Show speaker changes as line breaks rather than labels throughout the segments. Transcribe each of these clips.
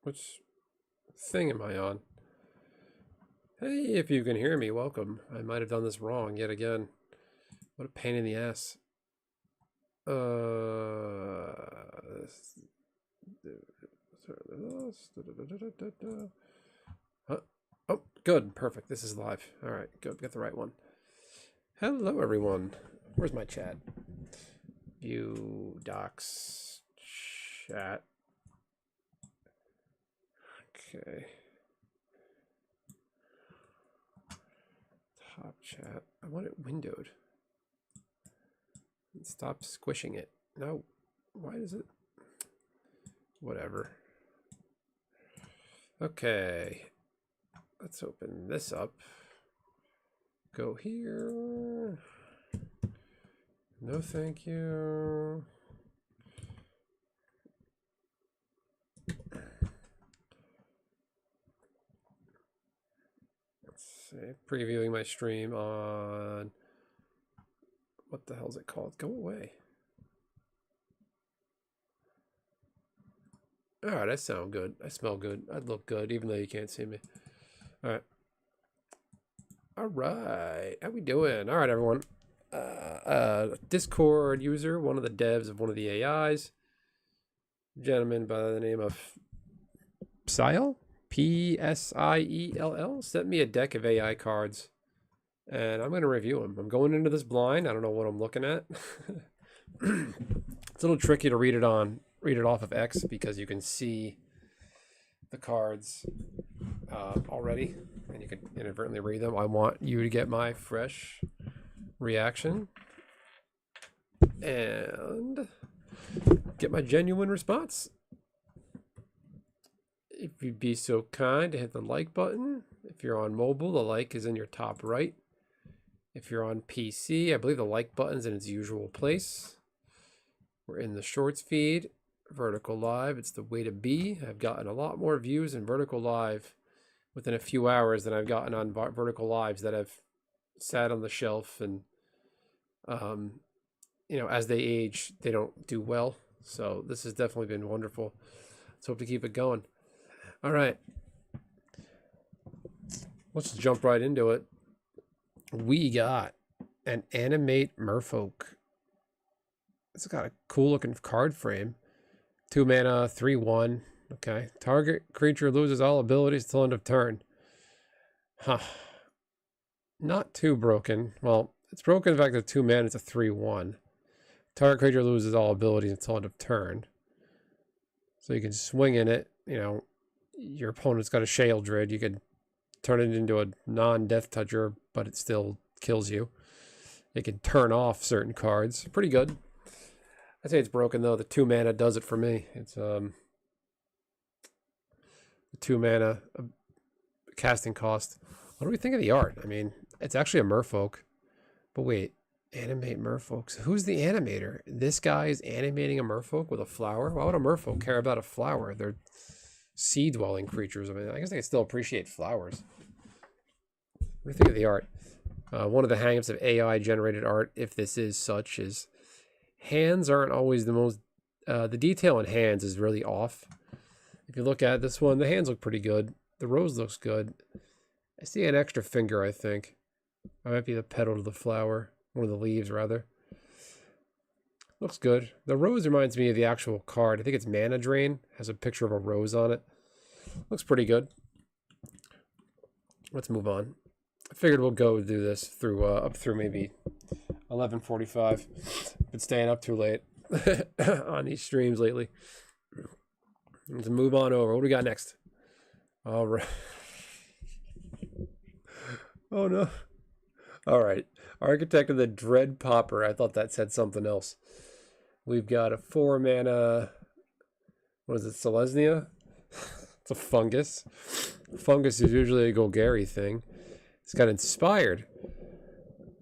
Which thing am I on? Hey, if you can hear me, welcome. I might have done this wrong yet again. What a pain in the ass. Huh? Oh, good, perfect. This is live. All right, good. Got the right one. Hello, everyone. Where's my chat? View docs chat. Okay. Top chat. I want it windowed. Stop squishing it. No. Why is it? Whatever. Okay. Let's open this up. Go here. No, thank you. Let's see. Previewing my stream on... What the hell is it called? Go away. Alright, I sound good. I smell good. I look good, even though you can't see me. Alright. Alright. How we doing? Alright, everyone. Discord user, one of the devs of one of the AIs. Gentleman by the name of Psiel? P-S-I-E-L-L sent me a deck of AI cards. And I'm going to review them. I'm going into this blind. I don't know what I'm looking at. It's a little tricky to read it off of X because you can see the cards already, and you can inadvertently read them. I want you to get my fresh reaction and get my genuine response. If you'd be so kind to hit the like button. If you're on mobile, the like is in your top right. If you're on PC, I believe the like button's in its usual place. We're in the shorts feed, vertical live. It's the way to be. I've gotten a lot more views in vertical live within a few hours than I've gotten on vertical lives that have sat on the shelf, and you know, as they age, they don't do well. So this has definitely been wonderful. Let's hope to keep it going. All right, let's jump right into it. We got an animate merfolk. It's got a cool looking card frame. 2 mana, 3/1. Okay. Target creature loses all abilities till end of turn. Huh. Not too broken. Well, it's broken in fact that 2 mana, it's a 3/1. Target creature loses all abilities until end of turn. So you can swing in it. You know, your opponent's got a Shale Drid. You could turn it into a non-death toucher, but it still kills you. It can turn off certain cards. Pretty good. I'd say it's broken though. The 2 mana does it for me. It's the 2 mana casting cost. What do we think of the art? I mean, it's actually a merfolk. But wait, animate merfolks. Who's the animator? This guy is animating a merfolk with a flower? Why would a merfolk care about a flower? They're sea-dwelling creatures. I mean, I guess they can still appreciate flowers. What do you think of the art? One of the hang-ups of AI-generated art, if this is such, is hands aren't always the most... the detail in hands is really off. If you look at this one, the hands look pretty good. The rose looks good. I see an extra finger, I think. That might be the petal to the flower. One of the leaves, rather. Looks good. The rose reminds me of the actual card. I think it's Mana Drain. Has a picture of a rose on it. Looks pretty good. Let's move on. I figured we'll go do this through up through maybe 11:45. Been staying up too late on these streams lately. Let's move on over. What do we got next? All right. Oh no. All right. Architect of the Dread Popper. I thought that said something else. We've got a 4 mana. What is it? Selesnya? It's a fungus. Fungus is usually a Golgari thing. It's got inspired.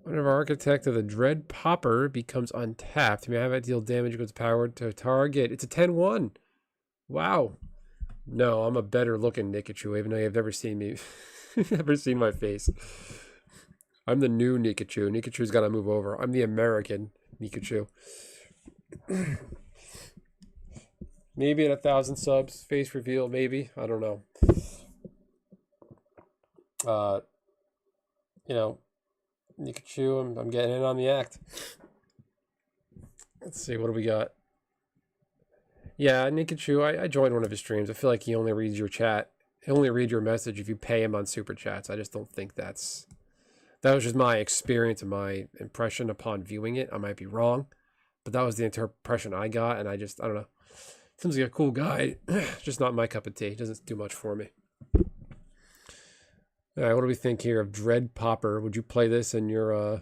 Whenever Architect of the Dread Popper becomes untapped, you may have it deal damage with power to a target. It's a 10/1. Wow. No, I'm a better looking Nikachu, even though you've never seen me. Never seen my face. I'm the new Nikachu. Nikachu's got to move over. I'm the American Nikachu. I Maybe at 1,000 subs, face reveal, maybe. I don't know. You know, Pikachu, I'm getting in on the act. Let's see, what do we got? Yeah, Pikachu, I joined one of his streams. I feel like he only reads your chat. He'll only read your message if you pay him on Super Chats. I just don't think that was just my experience and my impression upon viewing it. I might be wrong, but that was the impression I got, and I don't know. Seems like a cool guy, just not my cup of tea. Doesn't do much for me. All right, what do we think here of Dread Popper? Would you play this in your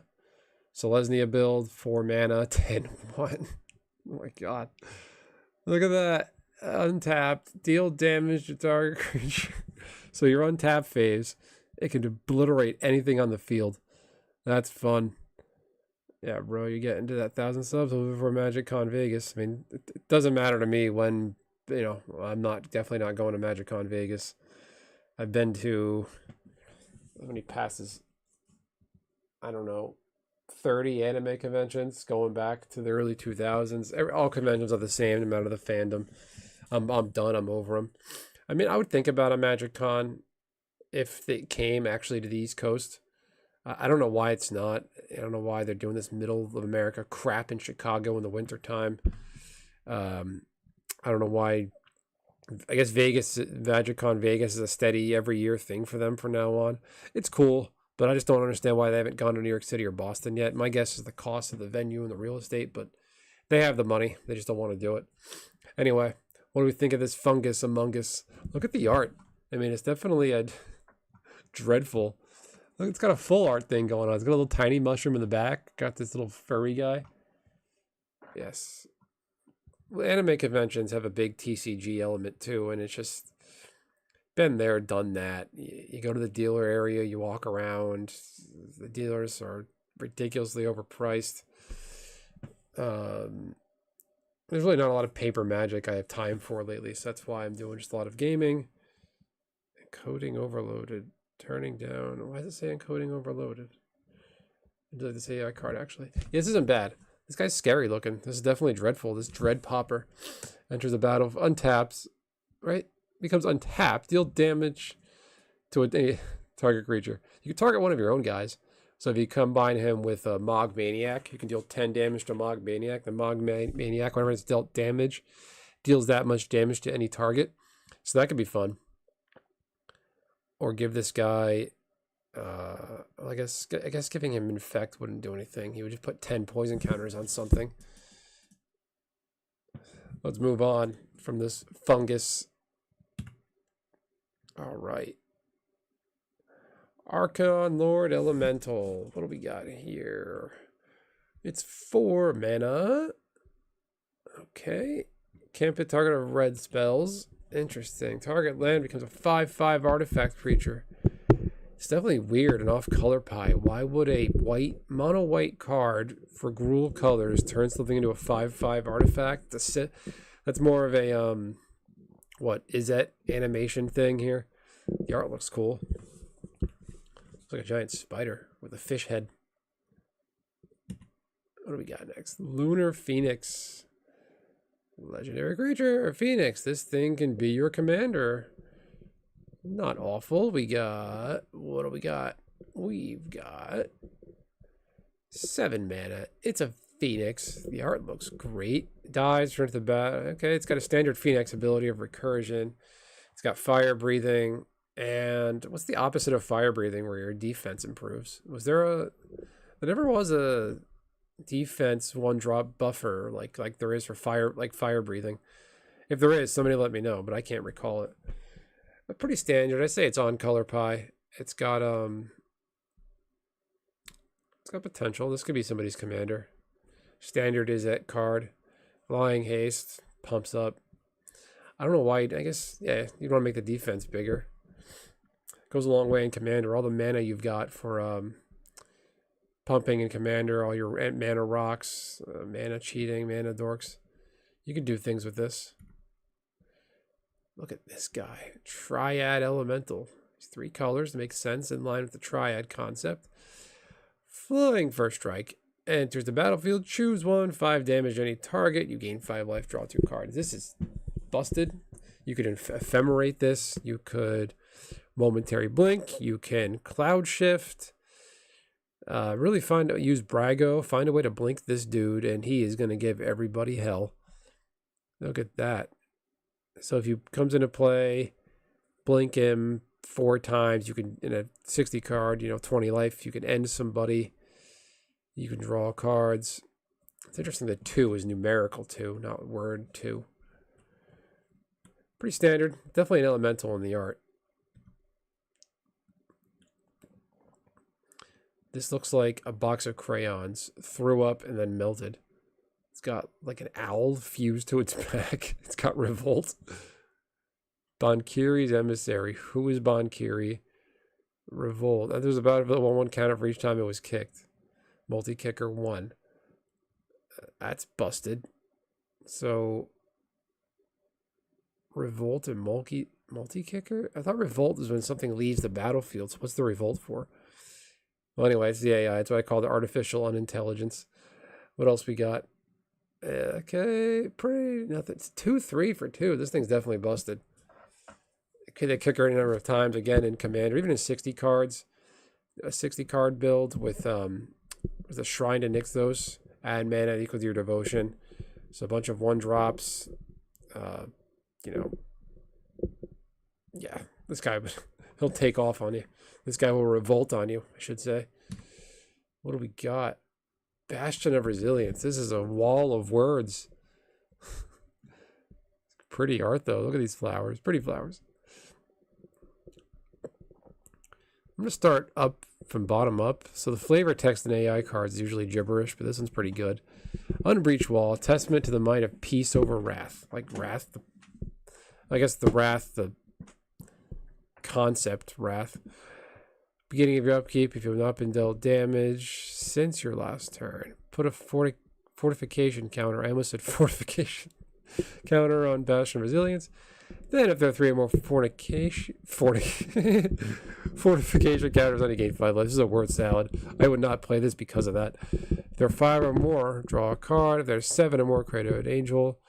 Selesnya build? 4 mana, 10-1. Oh my god. Look at that. Untapped. Deal damage to target creature. So your untap phase, it can obliterate anything on the field. That's fun. Yeah, bro, you get into that 1,000 subs before Magic Con Vegas. I mean, it doesn't matter to me when, I'm definitely not going to Magic Con Vegas. I've been to, how many passes? I don't know, 30 anime conventions going back to the early 2000s. All conventions are the same, no matter the fandom. I'm done. I'm over them. I mean, I would think about a Magic Con if it came actually to the East Coast. I don't know why it's not. I don't know why they're doing this middle of America crap in Chicago in the wintertime. I don't know why. I guess Magic Con Vegas is a steady every year thing for them from now on. It's cool, but I just don't understand why they haven't gone to New York City or Boston yet. My guess is the cost of the venue and the real estate, but they have the money. They just don't want to do it. Anyway, what do we think of this fungus among us? Look at the art. I mean, it's definitely dreadful. Look, it's got a full art thing going on. It's got a little tiny mushroom in the back. Got this little furry guy. Yes. Well, anime conventions have a big TCG element too, and it's just been there, done that. You go to the dealer area, you walk around. The dealers are ridiculously overpriced. There's really not a lot of paper Magic I have time for lately, so that's why I'm doing just a lot of gaming. Encoding overloaded. Turning down. Why does it say encoding overloaded? I'd like to say a card actually. Yeah, this isn't bad. This guy's scary looking. This is definitely dreadful. This Dread Popper enters the battle, untaps, right? Becomes untapped. Deal damage to a target creature. You can target one of your own guys. So if you combine him with a Mog Maniac, you can deal 10 damage to Mog Maniac. The Mog Maniac, whenever it's dealt damage, deals that much damage to any target. So that could be fun. Or give this guy, I guess giving him Infect wouldn't do anything. He would just put 10 poison counters on something. Let's move on from this fungus. All right. Archon Lord Elemental. What do we got here? It's 4 mana. Okay. Can't put target of red spells. Interesting. Target land becomes a 5/5 artifact creature. It's definitely weird and off color pie. Why would a mono white card for Gruul colors turn something into a 5/5 artifact? That's more of a what is that animation thing here? The art looks cool. Looks like a giant spider with a fish head. What do we got next? Lunar Phoenix. Legendary creature, Phoenix. This thing can be your commander. Not awful. What do we got? We've got 7 mana. It's a Phoenix. The art looks great. Dies, turns to battle. Okay, it's got a standard Phoenix ability of recursion. It's got fire breathing. And what's the opposite of fire breathing where your defense improves? There never was a defense 1-drop buffer like there is for fire breathing. If there is, somebody let me know, but I can't recall it. But pretty standard. I say it's on color pie. It's got potential. This could be somebody's commander. Standard is that card. Flying haste pumps up. I don't know why. I guess yeah, you want to make the defense bigger. Goes a long way in commander. All the mana you've got for pumping in commander, all your mana rocks, mana cheating, mana dorks. You can do things with this. Look at this guy. Triad Elemental. It's 3 colors. Makes sense in line with the Triad concept. Flying first strike. Enters the battlefield. Choose 1. 5 damage to any target. You gain 5 life. Draw 2 cards. This is busted. You could ephemerate this. You could momentary blink. You can cloud shift. Really use Brago. Find a way to blink this dude, and he is going to give everybody hell. Look at that. So if he comes into play, blink him 4 times. You can, in a 60 card, 20 life, you can end somebody. You can draw cards. It's interesting that 2 is numerical 2, not word 2. Pretty standard. Definitely an elemental in the art. This looks like a box of crayons threw up and then melted. It's got like an owl fused to its back. It's got Revolt. Bonkiri's Emissary. Who is Bonkiri? Revolt. There's about a 1/1 counter for each time it was kicked. Multi-kicker 1. That's busted. So, Revolt and multi-kicker? I thought Revolt is when something leaves the battlefield. So what's the Revolt for? Well, anyway, it's the AI. It's what I call the artificial unintelligence. What else we got? Okay, pretty nothing. It's 2-3 for 2. This thing's definitely busted. Okay, they kick her a number of times again in Commander, even in 60 cards. A 60 card build with a Shrine to Nixthos. Add mana equal to your devotion. So a bunch of 1-drops. Yeah, this guy, he'll take off on you. This guy will revolt on you, I should say. What do we got? Bastion of Resilience. This is a wall of words. Pretty art, though. Look at these flowers. Pretty flowers. I'm going to start up from bottom up. So the flavor text in AI cards is usually gibberish, but this one's pretty good. Unbreached Wall. Testament to the might of peace over wrath. Like wrath. I guess the wrath, the concept wrath. Beginning of your upkeep, if you have not been dealt damage since your last turn, put a fortification counter. I almost said fortification counter on Bastion of Resilience. Then, if there are 3 or more fortification counters on you, gain 5 life. This is a word salad. I would not play this because of that. If there are 5 or more, draw a card. If there's 7 or more, create an angel.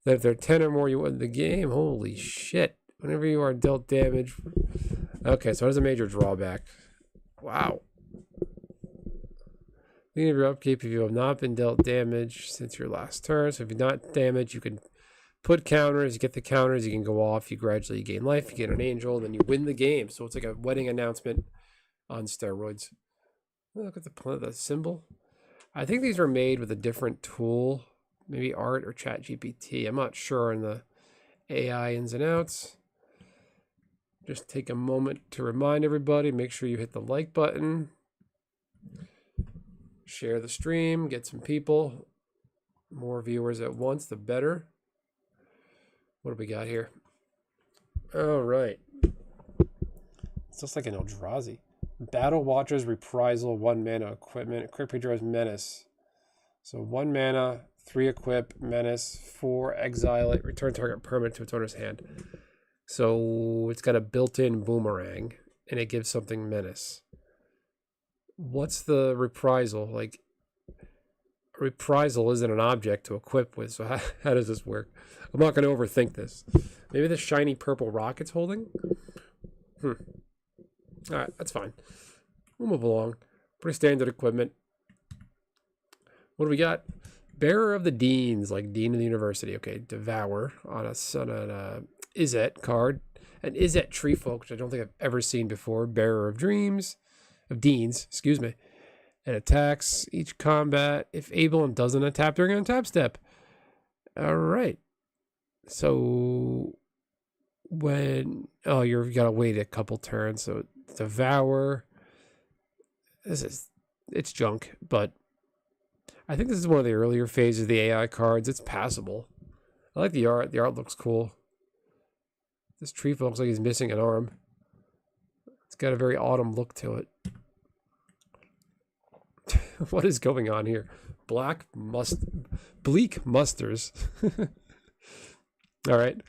Then, if there are 10 or more, you win the game. Holy shit! Whenever you are dealt damage. Okay, so there's a major drawback. Wow. Beginning of your upkeep, if you have not been dealt damage since your last turn. So if you're not damaged, you can put counters. You get the counters, you can go off. You gradually gain life. You get an angel, then you win the game. So it's like a wedding announcement on steroids. Look at the symbol. I think these are made with a different tool. Maybe Art or ChatGPT. I'm not sure on the AI ins and outs. Just take a moment to remind everybody, make sure you hit the like button. Share the stream, get some people. More viewers at once, the better. What do we got here? All right. It's just like an Eldrazi. Battle Watcher's Reprisal, 1 mana equipment. Equip Pedro's Menace. So 1 mana, 3 equip, Menace, 4 exile it, return target permanent to its owner's hand. So it's got a built-in boomerang, and it gives something menace. What's the reprisal? Like, reprisal isn't an object to equip with, so how does this work? I'm not going to overthink this. Maybe the shiny purple rock it's holding? All right, that's fine. We'll move along. Pretty standard equipment. What do we got? Bearer of the Deans, like Dean of the University. Okay, Devour on a Izzet card. An Izzet Treefolk, which I don't think I've ever seen before. Bearer of Deans, excuse me. It attacks each combat if able and doesn't untap during an untap step. All right. So you've got to wait a couple turns. So Devour. It's junk, but I think this is one of the earlier phases of the AI cards. It's passable. I like the art. The art looks cool. This tree looks like he's missing an arm. It's got a very autumn look to it. What is going on here? Bleak musters. All right.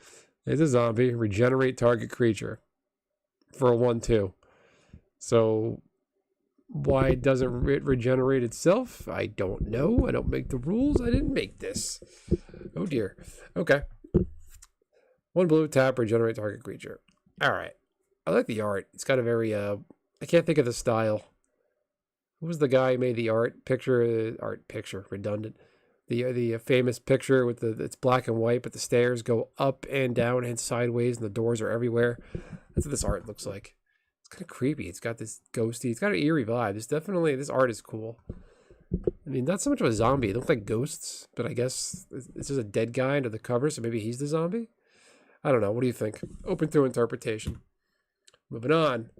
It's a zombie. Regenerate target creature for a 1/2. So why doesn't it regenerate itself? I don't know. I don't make the rules. I didn't make this. Oh dear. Okay. 1 blue, tap, regenerate target creature. All right. I like the art. It's got a very, I can't think of the style. Who was the guy who made the art picture? Art picture, redundant. The famous picture with it's black and white, but the stairs go up and down and sideways, and the doors are everywhere. That's what this art looks like. It's kind of creepy. It's got this ghosty. It's got an eerie vibe. This art is cool. I mean, not so much of a zombie. It looks like ghosts, but I guess it's just a dead guy under the cover, so maybe he's the zombie. I don't know. What do you think? Open through interpretation. Moving on.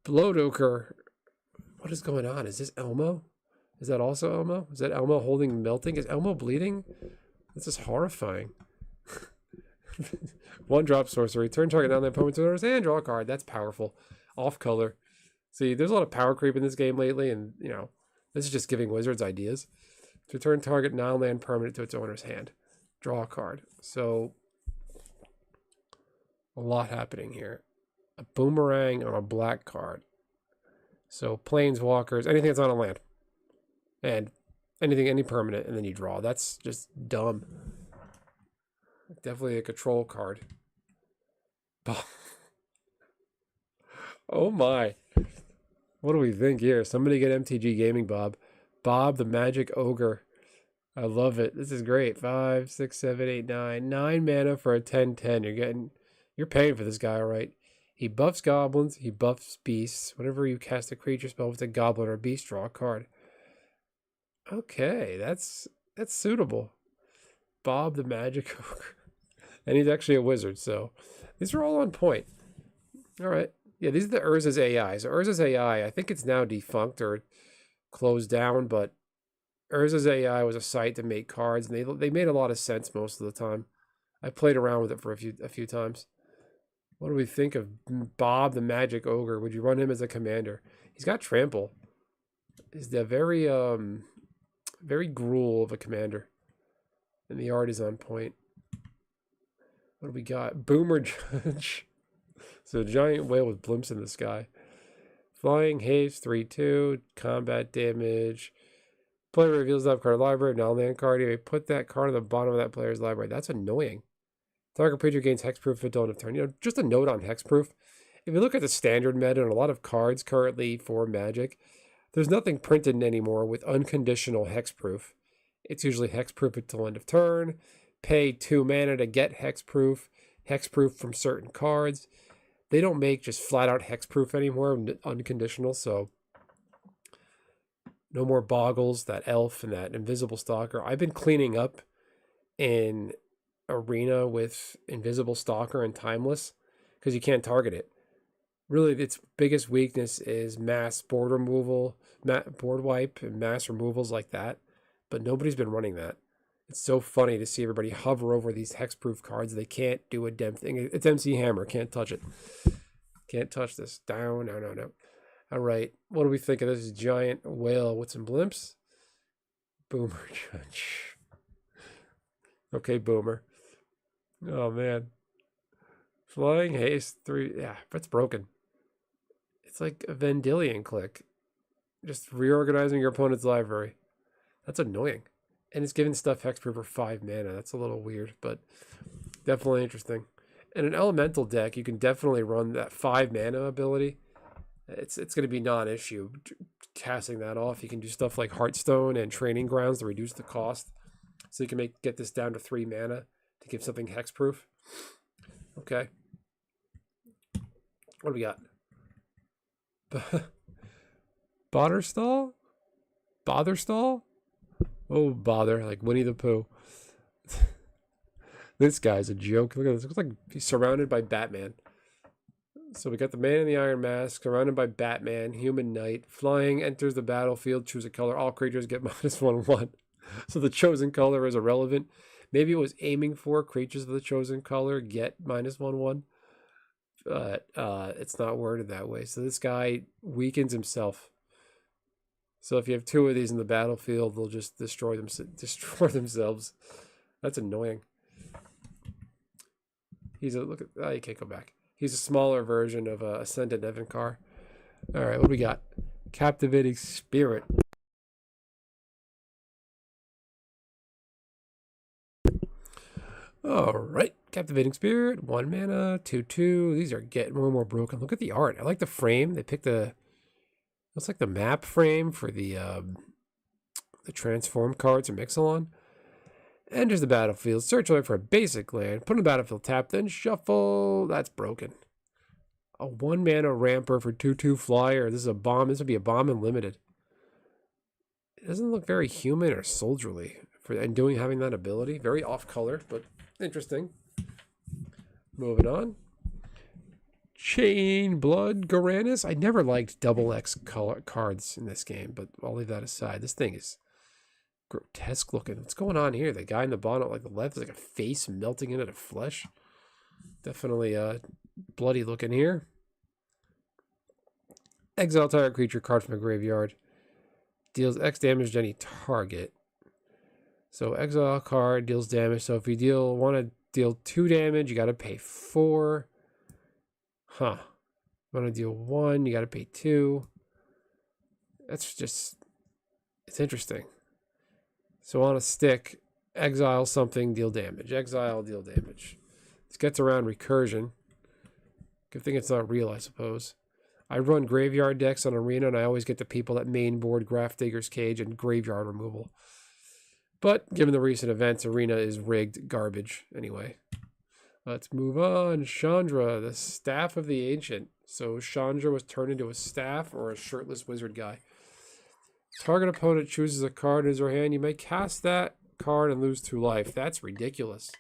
Blodoker. What is going on? Is this Elmo? Is that also Elmo? Is that Elmo holding melting? Is Elmo bleeding? This is horrifying. 1 drop sorcery. Turn target down the opponent's orders and draw a card. That's powerful. Off color. See, there's a lot of power creep in this game lately, and, you know, this is just giving Wizards ideas. To return target non-land permanent to its owner's hand. Draw a card. So, a lot happening here. A boomerang on a black card. So, planeswalkers, anything that's on a land. And anything, any permanent, and then you draw. That's just dumb. Definitely a control card. Oh my. What do we think here? Somebody get MTG Gaming Bob. Bob the Magic Ogre. I love it. This is great. 5, 6, 7, 8, 9. 9 mana for a 10/10. You're paying for this guy, all right? He buffs goblins. He buffs beasts. Whenever you cast a creature spell with a goblin or beast, draw a card. Okay, that's suitable. Bob the Magic Ogre. And he's actually a wizard, so these are all on point. All right. Yeah, these are the Urza's AI. So Urza's AI, I think it's now defunct or closed down, but Urza's AI was a site to make cards, and they made a lot of sense most of the time. I played around with it for a few times. What do we think of Bob the Magic Ogre? Would you run him as a commander? He's got trample. He's the very gruel of a commander. And the art is on point. What do we got? Boomer Judge. So a giant whale with blimps in the sky. Flying haste, 3/2, combat damage. Player reveals that card library, non-land card. You may put that card on the bottom of that player's library. That's annoying. Target creature gains hexproof at dawn of turn. You know, just a note on hexproof. If you look at the standard meta and a lot of cards currently for Magic, there's nothing printed anymore with unconditional hexproof. It's usually hexproof until end of turn. Pay 2 mana to get hexproof. Hexproof from certain cards. They don't make just flat out hexproof anymore, unconditional, so no more Boggles, that elf, and that invisible stalker. I've been cleaning up in Arena with invisible stalker and timeless because you can't target it. Really, its biggest weakness is mass board removal, board wipe, and mass removals like that, but nobody's been running that. It's so funny to see everybody hover over these hexproof cards. They can't do a damn thing. It's MC Hammer. Can't touch it. Can't touch this. Down. No. All right. What do we think of this giant whale with some blimps? Boomer Judge. Okay, Boomer. Oh, man. Flying haste 3. Yeah, that's broken. It's like a Vendilion click. Just reorganizing your opponent's library. That's annoying. And it's giving stuff hexproof for 5 mana. That's a little weird, but definitely interesting. In an elemental deck, you can definitely run that 5 mana ability. It's going to be non-issue casting that off. You can do stuff like Hearthstone and Training Grounds to reduce the cost. So you can get this down to 3 mana to give something hexproof. Okay. What do we got? Botherstall? Botherstall? Oh, bother, like Winnie the Pooh. This guy's a joke. Look at this. It looks like he's surrounded by Batman. So we got the man in the iron mask, surrounded by Batman, human knight. Flying, enters the battlefield, choose a color. All creatures get -1/1. So the chosen color is irrelevant. Maybe it was aiming for creatures of the chosen color get -1/1. But it's not worded that way. So this guy weakens himself. So if you have 2 of these in the battlefield, they'll just destroy themselves. That's annoying. You can't go back. He's a smaller version of Ascendant Evancar. All right, what do we got? Captivating Spirit. All right, Captivating Spirit, 1 mana, 2/2. These are getting more and more broken. Look at the art. I like the frame. They picked looks like the map frame for the transform cards in Mixalon. Enters the battlefield. Search away for a basic land. Put in the battlefield, tap, then shuffle. That's broken. A 1 mana ramper for 2/2 flyer. This is a bomb. This would be a bomb and limited. It doesn't look very human or soldierly having that ability. Very off color, but interesting. Moving on. Chain Blood Garanus. I never liked double X color cards in this game, but I'll leave that aside. This thing is grotesque looking. What's going on here? The guy in the bottom, like the left, is like a face melting into the flesh. Definitely bloody looking here. Exile target creature card from a graveyard. Deals X damage to any target. So exile card deals damage. So if you want to deal 2 damage, you got to pay 4. Huh. Want to deal 1, you got to pay 2. That's just, it's interesting. So on a stick, exile something, deal damage. Exile, deal damage. This gets around recursion. Good thing it's not real, I suppose. I run graveyard decks on Arena, and I always get the people that main board Grafdigger's Cage and graveyard removal. But given the recent events, Arena is rigged garbage anyway. Let's move on. Chandra, the Staff of the Ancient. So Chandra was turned into a staff or a shirtless wizard guy. Target opponent chooses a card in his or hand. You may cast that card and lose 2 life. That's ridiculous.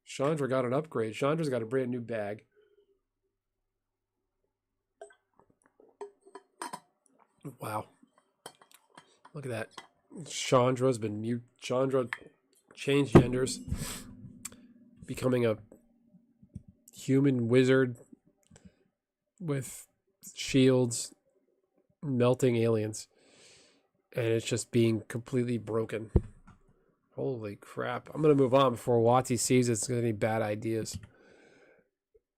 Chandra got an upgrade. Chandra's got a brand new bag. Wow. Look at that. Chandra's been mute. Chandra changed genders. Becoming a human wizard with shields, melting aliens. And it's just being completely broken. Holy crap. I'm going to move on before Watsy sees it's got any bad ideas.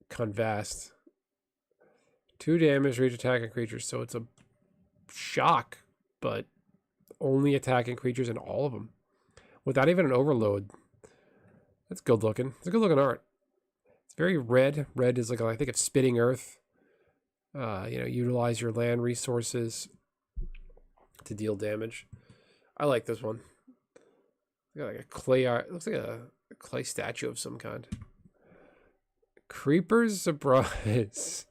Convast. 2 damage for each attacking creature. So it's a shock, but only attacking creatures in all of them. Without even an overload. That's good looking. It's a good looking art. It's very red. Red is like, I think of Spitting Earth. Utilize your land resources to deal damage. I like this one. Got like a clay art. It looks like a clay statue of some kind. Creeper's Surprise.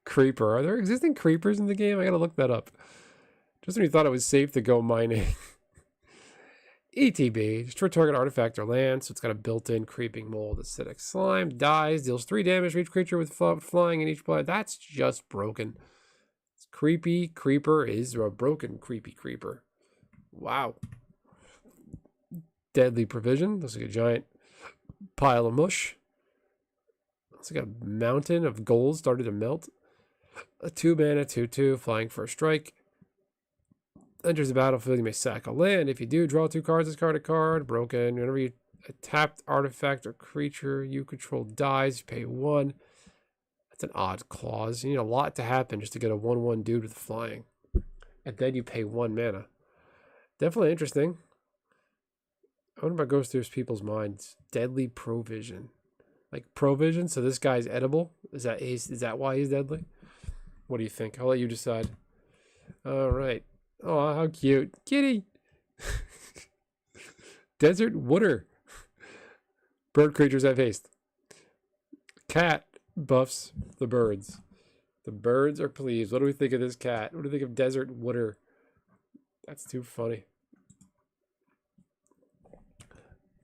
Creeper. Are there existing creepers in the game? I gotta look that up. Just when you thought it was safe to go mining. ETB. Destroy target artifact or land. So it's got a built-in creeping mold. Acidic slime. Dies. Deals 3 damage to each creature with flying in each play. That's just broken. It's creepy. Creeper is a broken creepy creeper. Wow. Deadly Provision. Looks like a giant pile of mush. Looks like a mountain of gold started to melt. A 2 mana, 2/2, flying for a strike. Enters the battlefield, you may sack a land. If you do, draw 2 cards, discard a card. Broken. Whenever you a tapped artifact or creature you control dies, you pay 1. That's an odd clause. You need a lot to happen just to get a 1/1 dude with flying. And then you pay 1 mana. Definitely interesting. I wonder what goes through people's minds. Deadly Provision. Like Provision, so this guy's edible? Is that why he's deadly? What do you think? I'll let you decide. Alright. Oh, how cute. Kitty! Desert Wooder. Bird creatures have haste. Cat buffs the birds. The birds are pleased. What do we think of this cat? What do we think of Desert Wooder? That's too funny.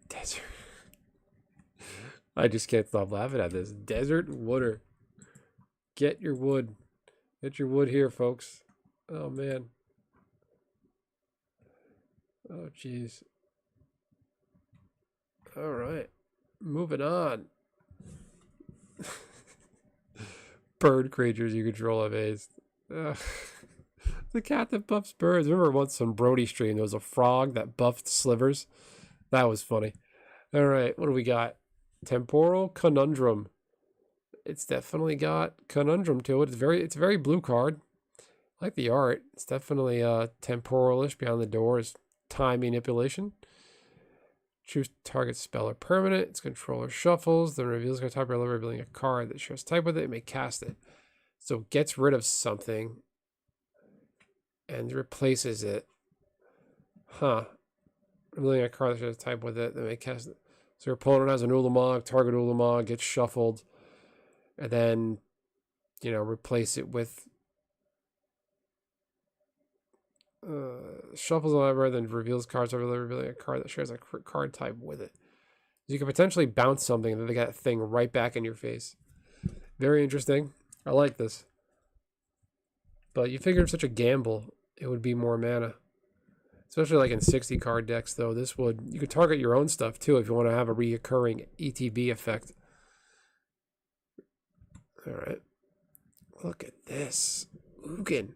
Desert. I just can't stop laughing at this. Desert Wooder. Get your wood. Get your wood here, folks. Oh, man. Oh, jeez. All right. Moving on. Bird creatures you control have haste. The cat that buffs birds. Remember once on Brody stream, there was a frog that buffed slivers. That was funny. All right. What do we got? Temporal Conundrum. It's definitely got conundrum to it. It's a very blue card. I like the art. It's definitely temporalish. Behind the door is time manipulation. Choose target spell or permanent. Its controller shuffles, then reveals a type or level, revealing a card that shares type with it. It may cast it. So it gets rid of something and replaces it. Huh. Revealing a card that shares type with it. Then may cast it. So your opponent has an Ulamog, target Ulamog gets shuffled, and then, you know, replace it with shuffles the library, then reveals cards over there, revealing a card that shares a card type with it. You can potentially bounce something and then they got that thing right back in your face. Very interesting. I like this. But you figure it's such a gamble, it would be more mana. Especially like in 60 card decks, though. This would, you could target your own stuff too if you want to have a reoccurring ETB effect. Alright. Look at this. Ugin.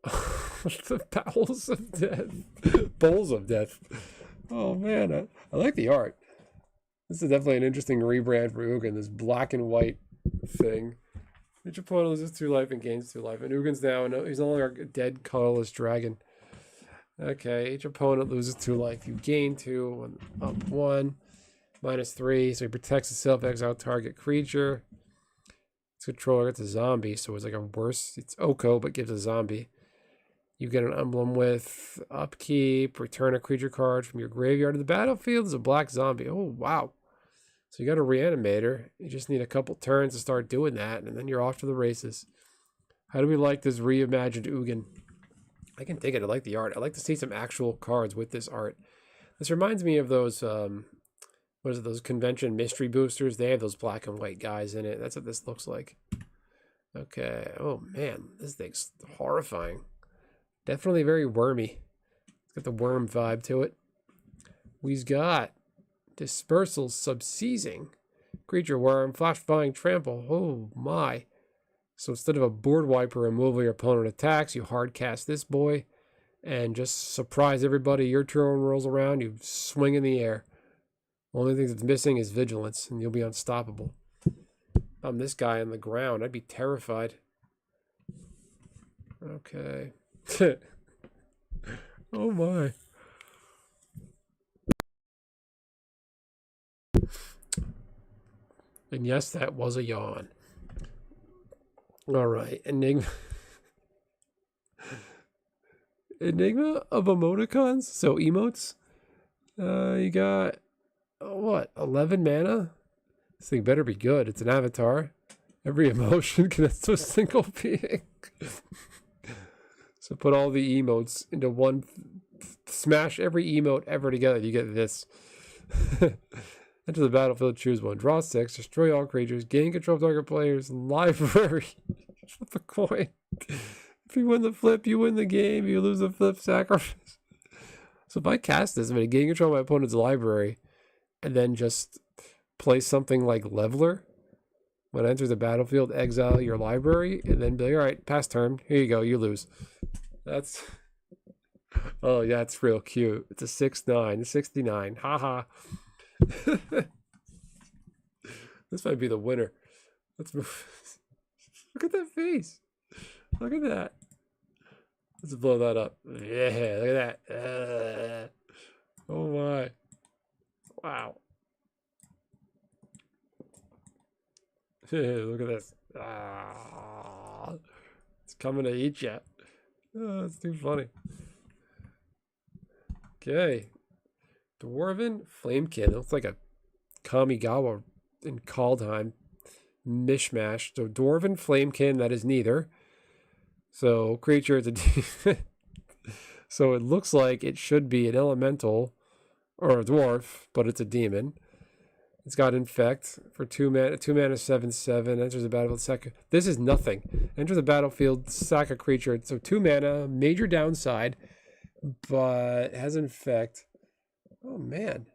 The bowels of death. Bowls of death. Oh man, I like the art. This is definitely an interesting rebrand for Ugin, this black and white thing. Each opponent loses 2 life and gains 2 life. And Ugin's now, he's no longer a dead colorless dragon. Okay, each opponent loses 2 life. You gain 2, up 1, -3. So he protects himself, exile target creature. Its controller gets a zombie, so it's like a worse. It's Oko, but gives a zombie. You get an emblem with upkeep, return a creature card from your graveyard to the battlefield. There's a black zombie. Oh, wow. So you got a reanimator. You just need a couple turns to start doing that, and then you're off to the races. How do we like this reimagined Ugin? I can dig it. I like the art. I'd like to see some actual cards with this art. This reminds me of those, what is it, those convention mystery boosters? They have those black and white guys in it. That's what this looks like. Okay. Oh, man. This thing's horrifying. Definitely very wormy. It's got the worm vibe to it. We've got Dispersal, Subseizing, Creature Worm, Flash Flying Trample. Oh my. So instead of a board wiper removal, your opponent attacks, you hard cast this boy and just surprise everybody. Your turn rolls around, you swing in the air. Only thing that's missing is vigilance, and you'll be unstoppable. I'm this guy on the ground. I'd be terrified. Okay. Oh my. And yes, that was a yawn. All right, Enigma. Enigma of emoticons? So emotes? You got, what, 11 mana? This thing better be good. It's an avatar. Every emotion connects to a single being. So put all the emotes into one. Smash every emote ever together. You get this. Enter the battlefield, choose one. Draw 6, destroy all creatures, gain control of target player's library. Flip a coin. If you win the flip, you win the game. You lose the flip, sacrifice. So if I cast this, I'm going to gain control of my opponent's library and then just play something like Leveler. When it enters the battlefield, exile your library and then be like, all right, pass turn. Here you go, you lose. That's... Oh, yeah, it's real cute. It's a 6/9, 69. Haha. This might be the winner. Let's move. Look at that face. Look at that. Let's blow that up. Yeah, look at that. Oh my. Wow. Look at this. Ah, it's coming to eat you. Oh, that's too funny. Okay. Dwarven Flamekin. It looks like a Kamigawa in Kaldheim mishmash. So Dwarven Flamekin, that is neither. So creature, it's a so it looks like it should be an elemental or a dwarf, but it's a demon. It's got infect for 2 mana, 7/7. Enters the battlefield, sack. This is nothing. Enter the battlefield, sack a creature. So 2 mana, major downside, but has infect. Oh man.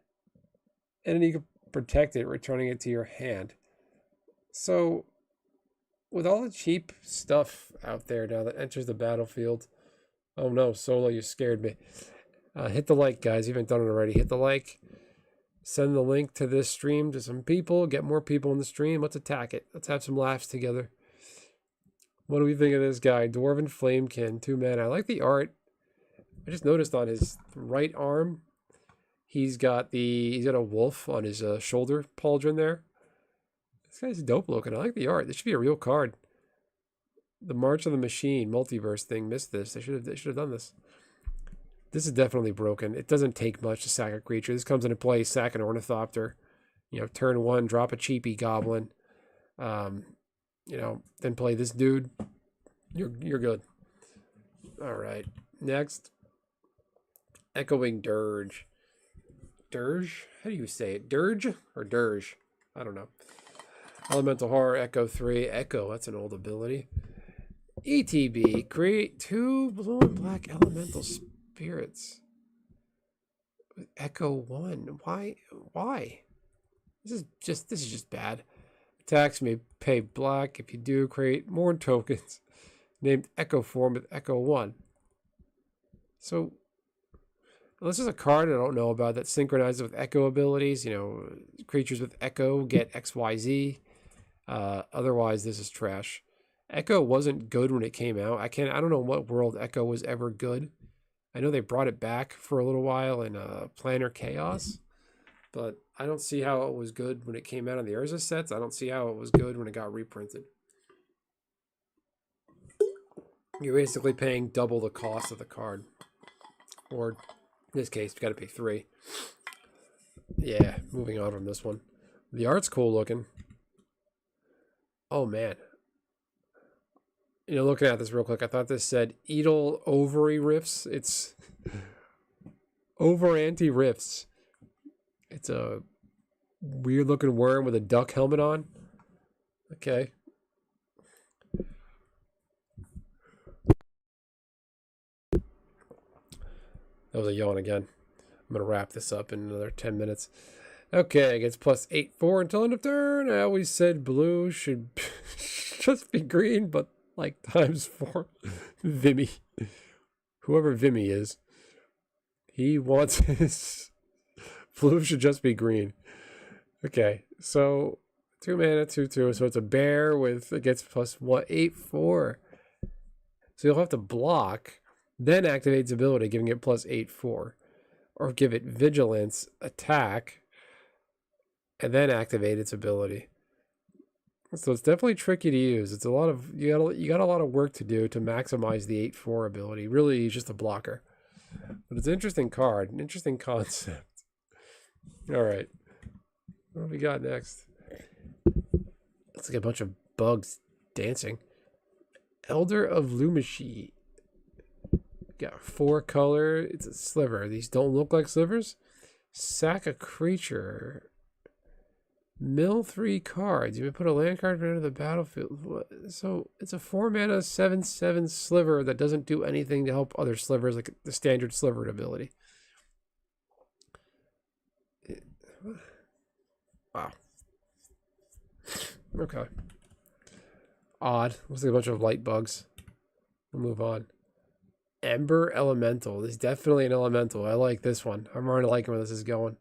And then you can protect it, returning it to your hand. So with all the cheap stuff out there now that enters the battlefield. Oh no, Solo, you scared me. Hit the like, guys. You haven't done it already. Hit the like. Send the link to this stream to some people. Get more people in the stream. Let's attack it. Let's have some laughs together. What do we think of this guy? Dwarven Flamekin, 2 mana. I like the art. I just noticed on his right arm, He's got a wolf on his shoulder pauldron there. This guy's dope looking. I like the art. This should be a real card. The March of the Machine multiverse thing missed this. They should have done this. This is definitely broken. It doesn't take much to sack a creature. This comes into play, sack an Ornithopter. You know, turn 1, drop a cheapy goblin. You know, then play this dude. You're good. All right. Next, Echoing Dirge. Dirge? How do you say it? Dirge or Dirge? I don't know. Elemental Horror, Echo 3. Echo, that's an old ability. ETB, create 2 blue and black elemental spirits. With Echo 1. Why? This is just bad. Attacks may pay black. If you do, create more tokens named Echo form with Echo 1. So, this is a card I don't know about that synchronizes with Echo abilities. You know, creatures with Echo get XYZ. Otherwise, this is trash. Echo wasn't good when it came out. I don't know what world Echo was ever good. I know they brought it back for a little while in Planar Chaos, but I don't see how it was good when it came out on the Urza sets. I don't see how it was good when it got reprinted. You're basically paying double the cost of the card. Or, in this case, you got to pay 3. Yeah, moving on from this one. The art's cool looking. Oh, man. You know, looking at this real quick, I thought this said Edel Ovary Rifts. It's Over Anti-Rifts. It's a weird-looking worm with a duck helmet on. Okay. That was a yawn again. I'm going to wrap this up in another 10 minutes. Okay, it gets plus 8/4 until end of turn. I always said blue should just be green, but like ×4. Vimy. Whoever Vimy is. He wants his... Blue should just be green. Okay, so 2 mana, 2/2. So it's a bear with... It gets plus 8/4. So you'll have to block, then activate its ability, giving it plus 8/4. Or give it vigilance, attack, and then activate its ability. So it's definitely tricky to use. It's a lot of you got a lot of work to do to maximize the 8/4 ability. Really, it's just a blocker. But it's an interesting card, an interesting concept. All right, what do we got next? Looks like a bunch of bugs dancing. Elder of Lumashi. Got 4 color. It's a sliver. These don't look like slivers. Sack a creature. Mill 3 cards. You may put a land card into the battlefield. So it's a 4 mana 7/7 sliver that doesn't do anything to help other slivers, like the standard sliver ability. Wow. Okay. Odd. Looks like a bunch of light bugs. We'll move on. Ember Elemental. This is definitely an elemental. I like this one. I'm already liking where this is going.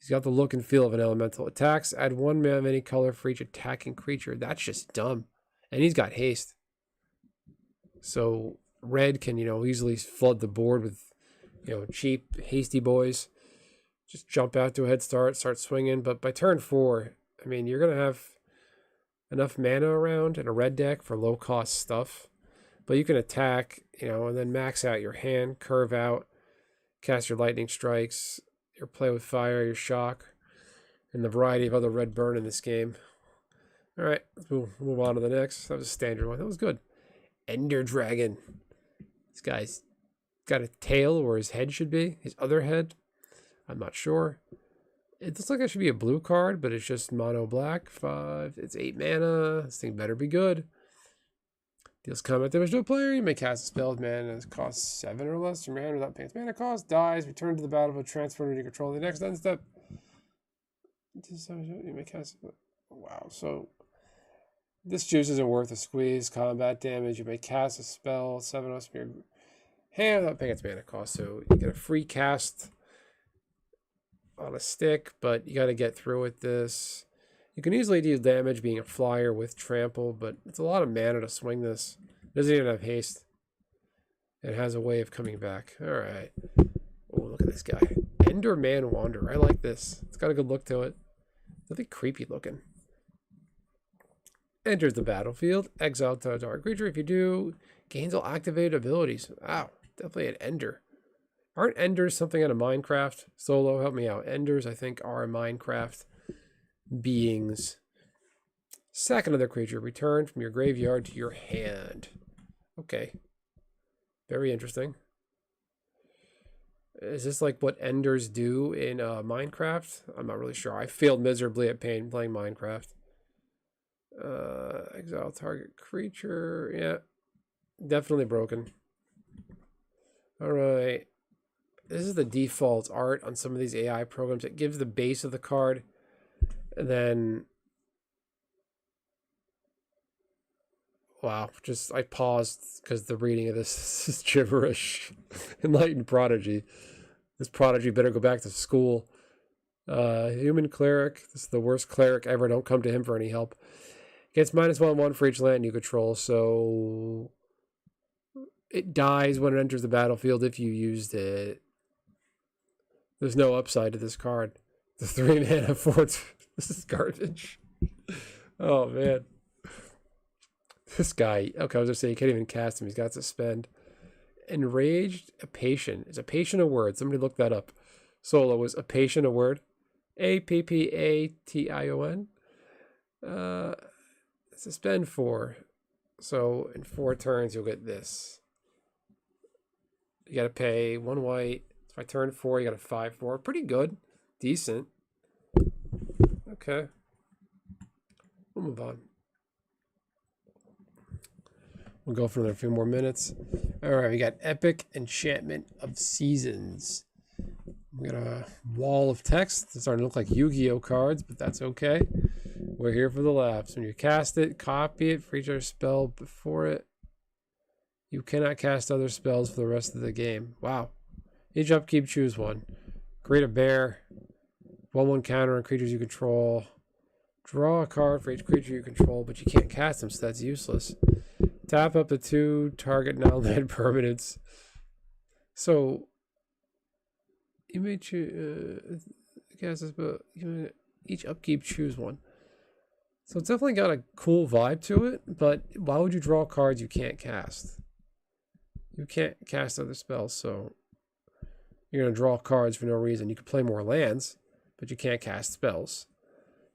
He's got the look and feel of an elemental. Attacks, add 1 mana of any color for each attacking creature. That's just dumb. And he's got haste. So red can, easily flood the board with, cheap, hasty boys. Just jump out to a head start swinging. But by turn 4, I mean, you're going to have enough mana around in a red deck for low-cost stuff. But you can attack, and then max out your hand, curve out, cast your lightning strikes, your play with fire, your shock, and the variety of other red burn in this game. All right, let's move on to the next. That was a standard one. That was good. Ender Dragon. This guy's got a tail where his head should be. His other head, I'm not sure. It looks like it should be a blue card, but it's just mono black. 5. It's 8 mana. This thing better be good. Deals combat damage to a player. You may cast a spell with mana that costs 7 or less. Your mana without paying its mana cost dies. Return to the battlefield. Transfer to control the next end step. You may cast. Wow. So this juice isn't worth a squeeze. Combat damage. You may cast a spell. 7 or your hand without paying its mana cost. So you get a free cast on a stick, but you got to get through with this. You can easily deal damage being a flyer with trample, but it's a lot of mana to swing this. It doesn't even have haste. It has a way of coming back. All right. Oh, look at this guy. Ender Man Wanderer. I like this. It's got a good look to it. It's a bit creepy looking. Enters the battlefield. Exile to target creature. If you do, gains all activated abilities. Wow. Definitely an Ender. Aren't Enders something out of Minecraft? Solo, help me out. Enders, I think, are Minecraft beings. Sack another creature. Return from your graveyard to your hand. Okay. Very interesting. Is this like what Enders do in Minecraft? I'm not really sure. I failed miserably at playing Minecraft. Exile target creature. Yeah. Definitely broken. Alright. This is the default art on some of these AI programs. It gives the base of the card. And then... Wow. Just, I paused because the reading of this is gibberish. Enlightened Prodigy. This Prodigy better go back to school. Human Cleric. This is the worst cleric ever. Don't come to him for any help. Gets -1/1 for each land you control. So... It dies when it enters the battlefield if you used it. There's no upside to this card. The 3 mana fort. This is garbage. Oh, man. This guy. Okay, I was going to say, you can't even cast him. He's got suspend. Enraged Apation. Is Apation a word? Somebody look that up. Solo, was Apation a word? Appation. Suspend 4. So in 4 turns, you'll get this. You got to pay 1 white. If I turn 4, you got a 5/4. Pretty good. Decent. Okay. We'll move on. We'll go for another few more minutes. All right, we got Epic Enchantment of Seasons. We got a wall of text. It's starting to look like Yu-Gi-Oh cards, but that's okay. We're here for the laughs. When you cast it, copy it for each other spell before it. You cannot cast other spells for the rest of the game. Wow. Each upkeep, choose one. Create a bear. 1/1 counter on creatures you control. Draw a card for each creature you control, but you can't cast them, so that's useless. Tap up to 2 target non-land permanents. So, you may choose... cast this, but each upkeep, choose one. So it's definitely got a cool vibe to it, but why would you draw cards you can't cast? You can't cast other spells, so you're going to draw cards for no reason. You can play more lands, but you can't cast spells.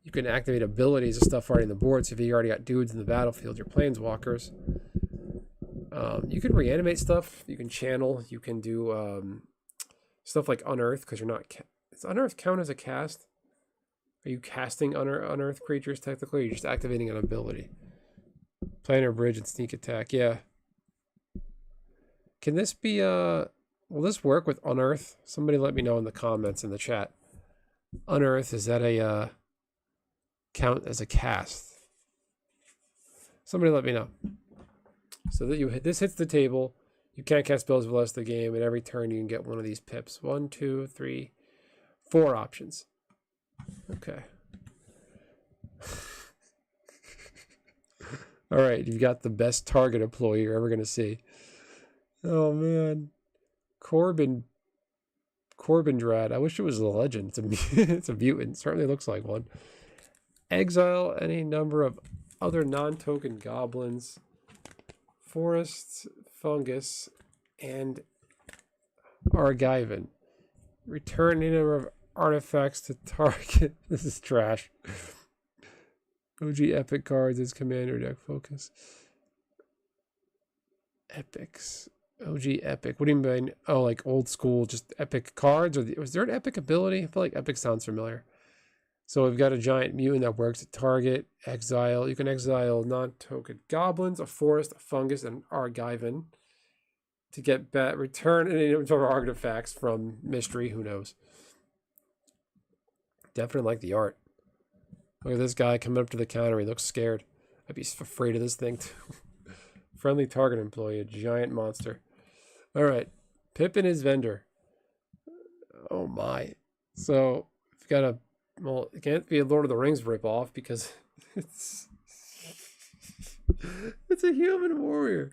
You can activate abilities and stuff already on the board, so if you already got dudes in the battlefield, your planeswalkers. You can reanimate stuff. You can channel. You can do stuff like Unearth, because you're not... Does Unearth count as a cast? Are you casting Unearth creatures, technically, or are you just activating an ability? Planar Bridge and Sneak Attack, yeah. Can this be, will this work with Unearth? Somebody let me know in the comments in the chat. Unearth, is that a, count as a cast? Somebody let me know. So that this hits the table. You can't cast spells for the rest of the game, and every turn you can get one of these pips. 1, 2, 3, 4 options. Okay. All right, you've got the best target employee you're ever going to see. Oh, man. Corbin Drad. I wish it was a legend. It's a mutant. It certainly looks like one. Exile any number of other non-token goblins, forests, fungus, and Argivan. Return any number of artifacts to target. This is trash. OG epic cards as commander deck focus. Epics. OG epic. What do you mean? Oh, like old school, just epic cards? Or was there an epic ability? I feel like epic sounds familiar. So we've got a giant mutant that works at target. Exile. You can exile non-token goblins, a forest, a fungus, and Argivan to get return any number of artifacts from mystery. Who knows? Definitely like the art. Look at this guy coming up to the counter. He looks scared. I'd be afraid of this thing too. Friendly target employee, a giant monster. All right. Pippin is vendor. Oh my. So we've got a... Well, it can't be a Lord of the Rings ripoff because it's a human warrior.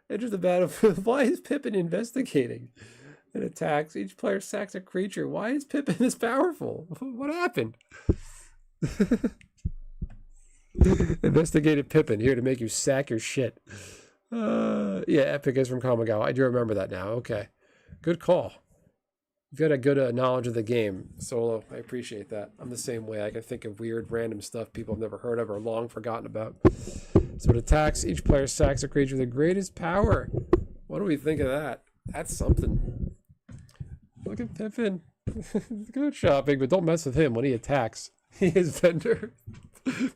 Enters the battlefield. Why is Pippin investigating? It attacks. Each player sacks a creature. Why is Pippin this powerful? What happened? Investigated Pippin here to make you sack your shit. Yeah, Epic is from Kamigawa. I do remember that now. Okay. Good call. You've got a good knowledge of the game, Solo. I appreciate that. I'm the same way. I can think of weird, random stuff people have never heard of or long forgotten about. So it attacks. Each player sacks a creature with the greatest power. What do we think of that? That's something. Look at Pippin. Good shopping, but don't mess with him when he attacks. He is vendor.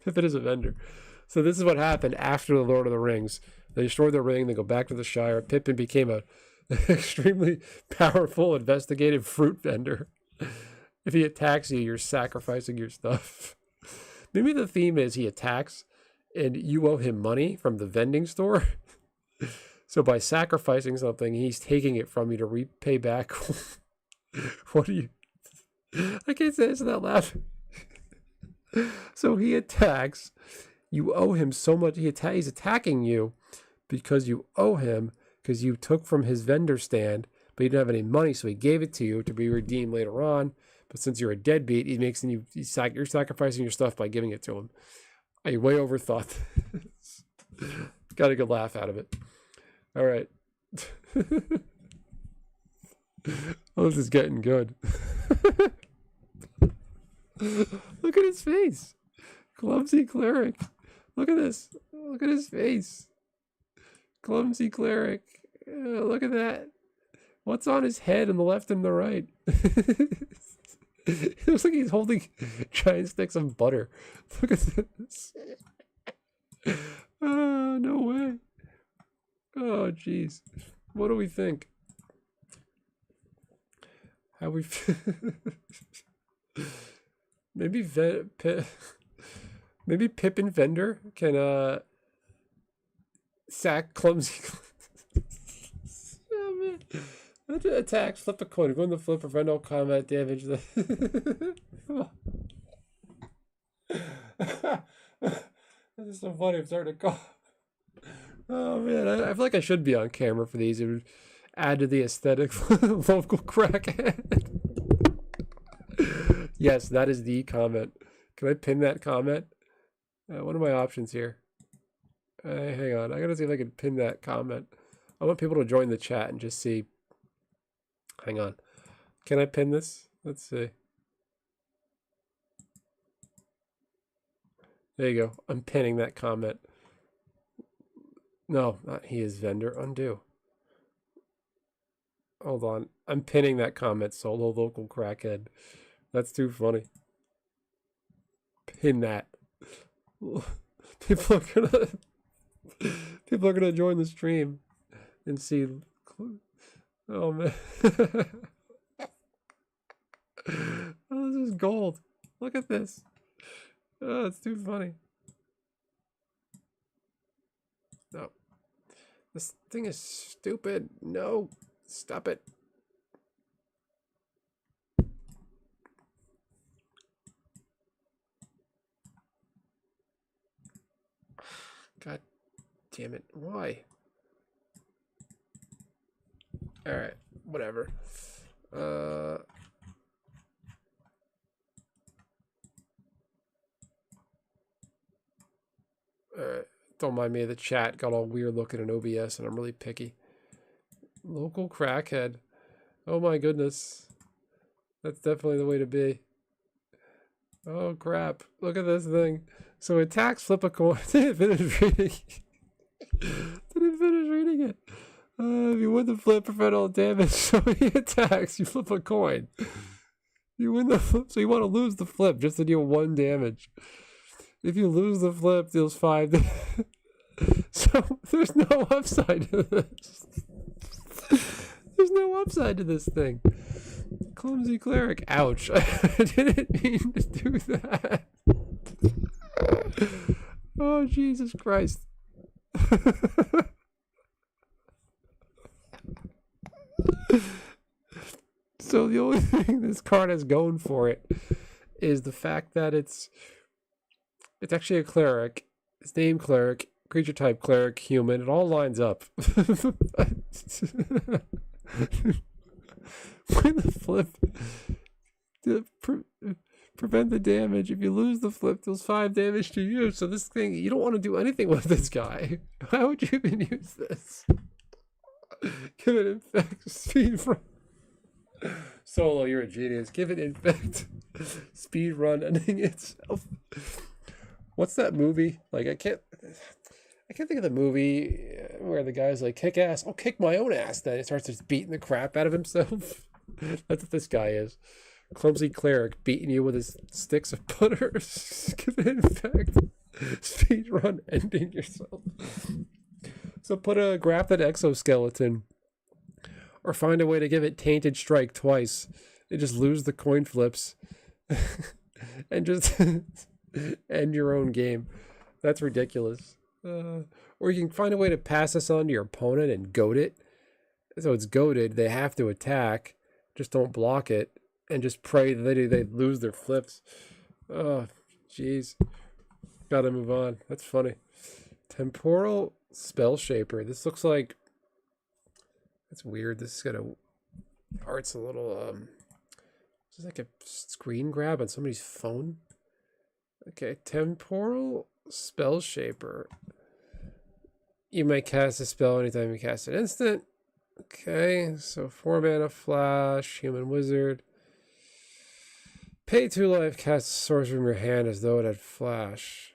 Pippin is a vendor. So this is what happened after the Lord of the Rings. They destroyed the ring. They go back to the Shire. Pippin became a extremely powerful investigative fruit vendor. If he attacks you, you're sacrificing your stuff. Maybe the theme is he attacks and you owe him money from the vending store. So by sacrificing something, he's taking it from you to repay back. What do you... I can't say this without laughing. So he attacks. You owe him so much. He's attacking you because you owe him, because you took from his vendor stand, but he didn't have any money, so he gave it to you to be redeemed later on. But since you're a deadbeat, you're sacrificing your stuff by giving it to him. I way overthought this. Got a good laugh out of it. All right. Oh, this is getting good. Look at his face. Clumsy cleric. Look at this. Look at his face. Clumsy cleric. Look at that. What's on his head on the left and the right? It looks like he's holding giant sticks of butter. Look at this. Oh, no way. Oh, jeez. What do we think? How we... Maybe Pippin Vendor can sack clumsy. Oh man! Attack, flip a coin. Go in the flip, prevent all combat damage. This is so funny. I'm starting to cough. Oh man, I feel like I should be on camera for these. It would add to the aesthetic. Local crackhead. Yes, that is the comment. Can I pin that comment? What are my options here? Hang on. I gotta see if I can pin that comment. I want people to join the chat and just see. Hang on. Can I pin this? Let's see. There you go. I'm pinning that comment. No, not he is vendor. Undo. Hold on. I'm pinning that comment. Solo local crackhead. That's too funny. Pin that. People are gonna join the stream and see. Oh man. Oh, this is gold. Look at this. Oh, it's too funny. No. This thing is stupid. No. Stop it. God damn it. Why? Alright. Whatever. Alright. Don't mind me. The chat got all weird looking in OBS and I'm really picky. Local crackhead. Oh my goodness. That's definitely the way to be. Oh crap. Look at this thing. So attacks, flip a coin. Didn't finish reading. Didn't finish reading it. If you win the flip, prevent all damage. So he attacks, you flip a coin. You win the flip, so you want to lose the flip just to deal 1 damage. If you lose the flip, deals 5. So there's no upside to this. There's no upside to this thing. Clumsy cleric. Ouch. I didn't mean to do that. Oh, Jesus Christ. So the only thing this card has going for it is the fact that it's actually a cleric. It's named cleric, creature type cleric, human. It all lines up. Win the flip. To prevent the damage. If you lose the flip, deals 5 damage to you. So this thing, you don't want to do anything with this guy. Why would you even use this? Give it infect speed run. Solo, you're a genius. Give it infect speed run ending itself. What's that movie? Like I can't think of the movie where the guy's like, kick ass. I'll kick my own ass. Then he starts just beating the crap out of himself. That's what this guy is. Clumsy cleric beating you with his sticks of butter. Give it infect speed run ending yourself. So put a grafted exoskeleton, or find a way to give it tainted strike twice, and just lose the coin flips, and just end your own game. That's ridiculous. Or you can find a way to pass this on to your opponent and goad it. So it's goaded. They have to attack. Just don't block it, and just pray that they lose their flips. Oh, jeez. Gotta move on. That's funny. Temporal Spell Shaper. This looks like... That's weird. This is got a... Art's a little... This is like a screen grab on somebody's phone. Okay, Temporal Spell Shaper. You might cast a spell anytime you cast an instant. Okay, so 4 mana flash, human wizard. Pay 2 life, cast a sorcery from your hand as though it had flash.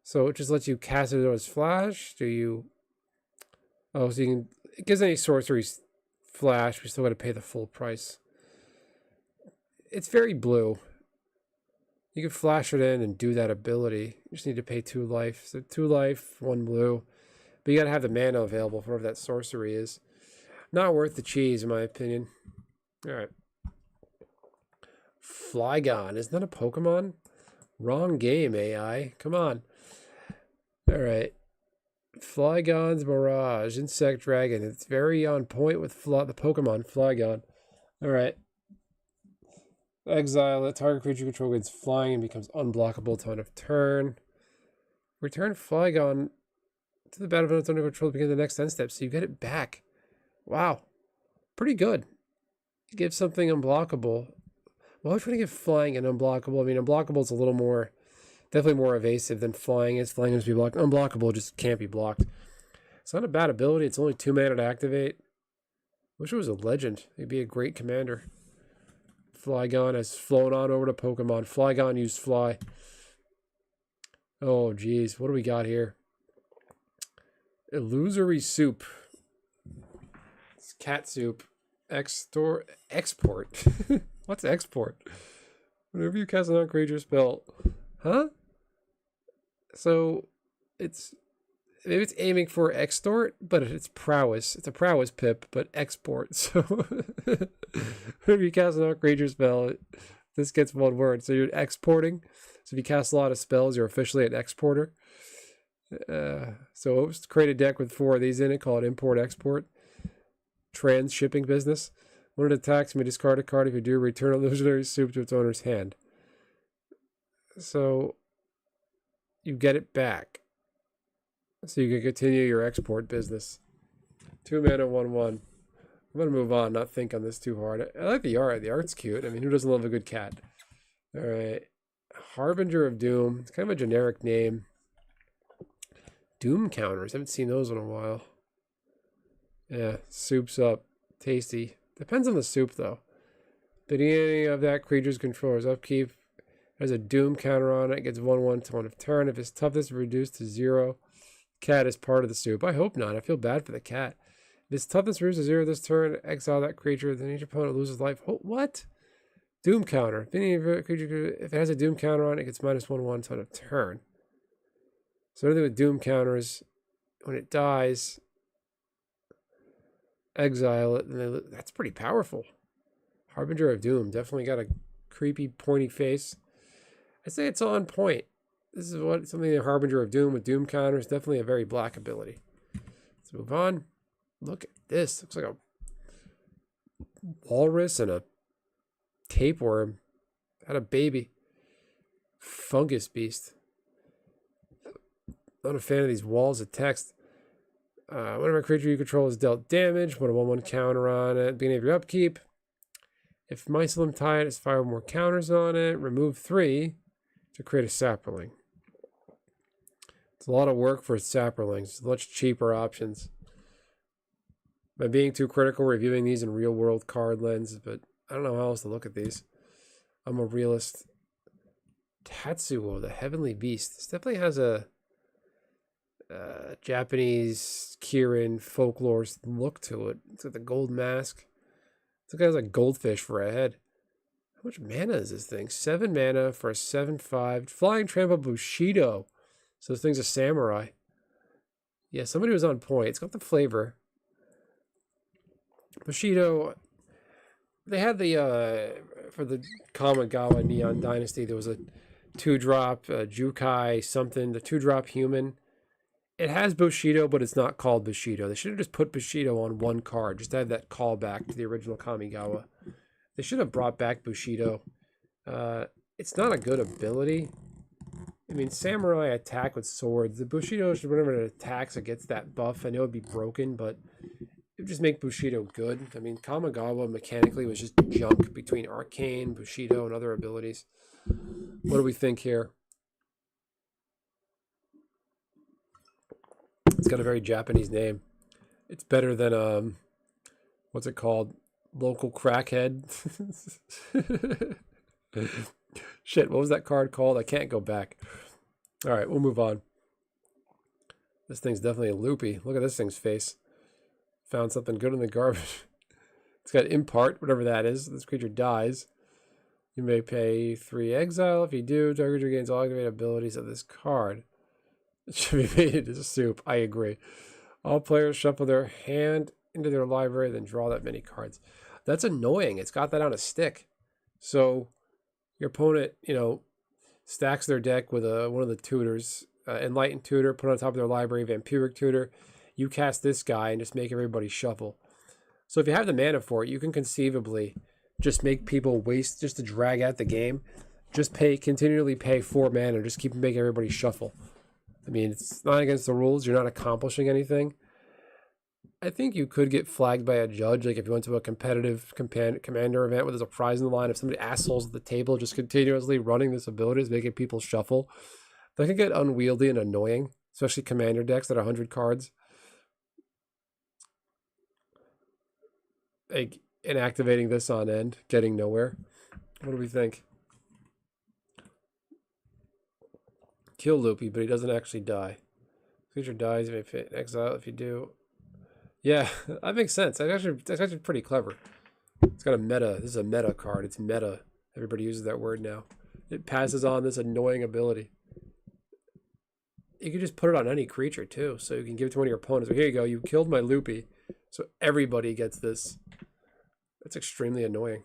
So it just lets you cast it as flash. Do you... Oh, so you can... It gives any sorceries flash, we still got to pay the full price. It's very blue. You can flash it in and do that ability. You just need to pay 2 life. So 2 life, 1 blue. But you got to have the mana available for whatever that sorcery is. Not worth the cheese, in my opinion. Alright. Flygon. Isn't that a Pokemon? Wrong game, AI. Come on. Alright. Flygon's Mirage. Insect Dragon. It's very on point with the Pokemon Flygon. Alright. Exile it. Target creature you control gets flying and becomes unblockable till end of turn. Return Flygon to the battlefield under control to begin the next end step, so you get it back. Wow. Pretty good. You give something unblockable. Why would you want to give flying and unblockable? I mean, unblockable is a little more, definitely more evasive than flying is. Flying is to be blocked. Unblockable just can't be blocked. It's not a bad ability. It's only 2 mana to activate. Wish it was a legend. It'd be a great commander. Flygon has flown on over to Pokemon. Flygon used fly. Oh, geez. What do we got here? Illusory Soup. It's cat soup. Export. What's export? Whenever you cast a non-creature spell. Huh? So, it's... Maybe it's aiming for extort, but it's prowess. It's a prowess pip, but export. So, whenever you cast a non-creature spell, this gets 1 word. So you're exporting. So if you cast a lot of spells, you're officially an exporter. So create a deck with 4 of these in it, call it import-export. Trans-shipping business. When it attacks, you may discard a card. If you do, return illusionary soup to its owner's hand. So, you get it back. So you can continue your export business. 2 mana, 1/1. I'm going to move on, not think on this too hard. I like the art. The art's cute. I mean, who doesn't love a good cat? Alright. Harbinger of Doom. It's kind of a generic name. Doom counters. I haven't seen those in a while. Yeah, soup's up. Tasty. Depends on the soup, though. Beginning of that creature's controller's upkeep has a Doom counter on it. It gets 1/1 till end of turn. If its toughness is reduced to 0, cat is part of the soup. I hope not. I feel bad for the cat. If its toughness reduces to 0 this turn, exile that creature. Then each opponent loses life. Oh, what? Doom counter. If it has a Doom counter on it, it gets -1/1 till end of turn. So anything with Doom counters, when it dies, exile it. And that's pretty powerful. Harbinger of Doom. Definitely got a creepy, pointy face. I say it's on point. This is something the Harbinger of Doom with Doom counters. Definitely a very black ability. Let's move on. Look at this. Looks like a walrus and a tapeworm. Had a baby. Fungus beast. Not a fan of these walls of text. Whenever a creature you control is dealt damage, put a 1/1 counter on it. Beginning of your upkeep. If Mycelium tie it, it's 5 more counters on it. Remove 3 to create a Saproling. It's a lot of work for Saprolings. Much cheaper options. Am I being too critical reviewing these in real world card lens? But I don't know how else to look at these. I'm a realist. Tatsuo, the Heavenly Beast. This definitely has a Japanese Kirin folklore look to it. It's got the gold mask. This guy has a goldfish for a head. How much mana is this thing? 7 mana for a 7/5. Flying Trample Bushido. So this thing's a samurai. Yeah, somebody was on point. It's got the flavor. Bushido. They had the, for the Kamigawa Neon Dynasty, there was a 2-drop Jukai something, the 2-drop human. It has Bushido, but it's not called Bushido. They should have just put Bushido on one card, just to have that callback to the original Kamigawa. They should have brought back Bushido. It's not a good ability. I mean, Samurai attack with swords. The Bushido, whenever it attacks, it gets that buff. I know it'd be broken, but it would just make Bushido good. I mean, Kamigawa mechanically was just junk between Arcane, Bushido, and other abilities. What do we think here? It's got a very Japanese name. It's better than, what's it called? Local Crackhead. Shit, what was that card called? I can't go back. All right, we'll move on. This thing's definitely a loopy. Look at this thing's face. Found something good in the garbage. It's got impart, whatever that is. This creature dies. You may pay 3 exile. If you do, target creature gains all activated abilities of this card. It should be made into soup. I agree. All players shuffle their hand into their library, then draw that many cards. That's annoying. It's got that on a stick. So your opponent, stacks their deck with one of the tutors, Enlightened Tutor, put on top of their library, Vampiric Tutor. You cast this guy and just make everybody shuffle. So if you have the mana for it, you can conceivably just make people waste just to drag out the game. Just continually pay 4 mana and just keep making everybody shuffle. I mean, it's not against the rules. You're not accomplishing anything. I think you could get flagged by a judge, like if you went to a competitive commander event where there's a prize in the line, if somebody assholes at the table just continuously running this ability is making people shuffle. That can get unwieldy and annoying, especially commander decks that are 100 cards. Like, inactivating this on end, getting nowhere. What do we think? Kill Loopy, but he doesn't actually die. Creature dies, you may fit exile if you do. Yeah, that makes sense. That's actually pretty clever. It's got a meta. This is a meta card. It's meta. Everybody uses that word now. It passes on this annoying ability. You can just put it on any creature too, so you can give it to one of your opponents. So here you go. You killed my Loopy, so everybody gets this. That's extremely annoying.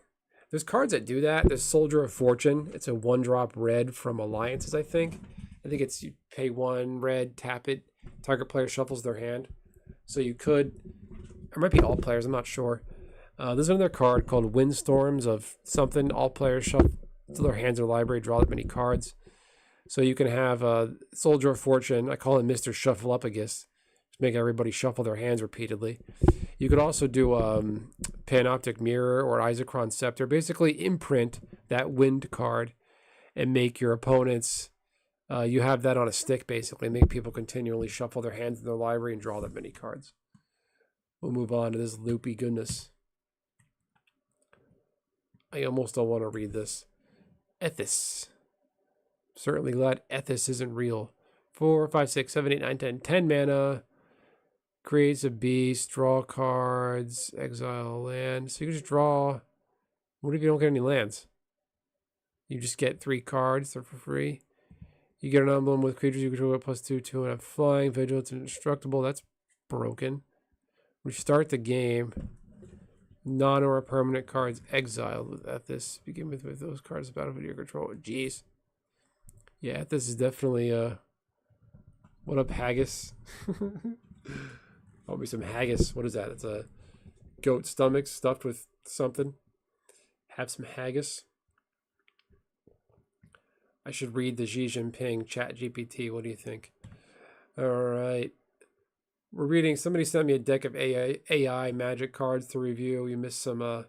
There's cards that do that. There's Soldier of Fortune. It's a 1-drop red from Alliances, I think. I think it's you pay 1 red, tap it, target player shuffles their hand. So you could, it might be all players, I'm not sure. There's another card called Windstorms of something. All players shuffle their hands or library, draw that many cards. So you can have Soldier of Fortune. I call him Mr. Shuffle-Upagus. Just make everybody shuffle their hands repeatedly. You could also do Panoptic Mirror or Isochron Scepter. Basically imprint that wind card and make your opponents... you have that on a stick, basically. Make people continually shuffle their hands in their library and draw that many cards. We'll move on to this loopy goodness. I almost don't want to read this. Ethis. Certainly glad Ethis isn't real. 4, 5, 6, 7, 8, 9, 10. 10 mana. Creates a beast. Draw cards. Exile a land. So you can just draw... What if you don't get any lands? You just get 3 cards. They're for free. You get an emblem with creatures you control at +2, 2, and have flying, vigilance, and indestructible. That's broken. We start the game. Non or permanent cards exiled at this. Begin with those cards battlefield your control. Jeez. Yeah, this is definitely what up, haggis? Probably some haggis. What is that? It's a goat stomach stuffed with something. Have some haggis. I should read the Xi Jinping chat GPT. What do you think? All right. We're reading. Somebody sent me a deck of AI magic cards to review. You missed some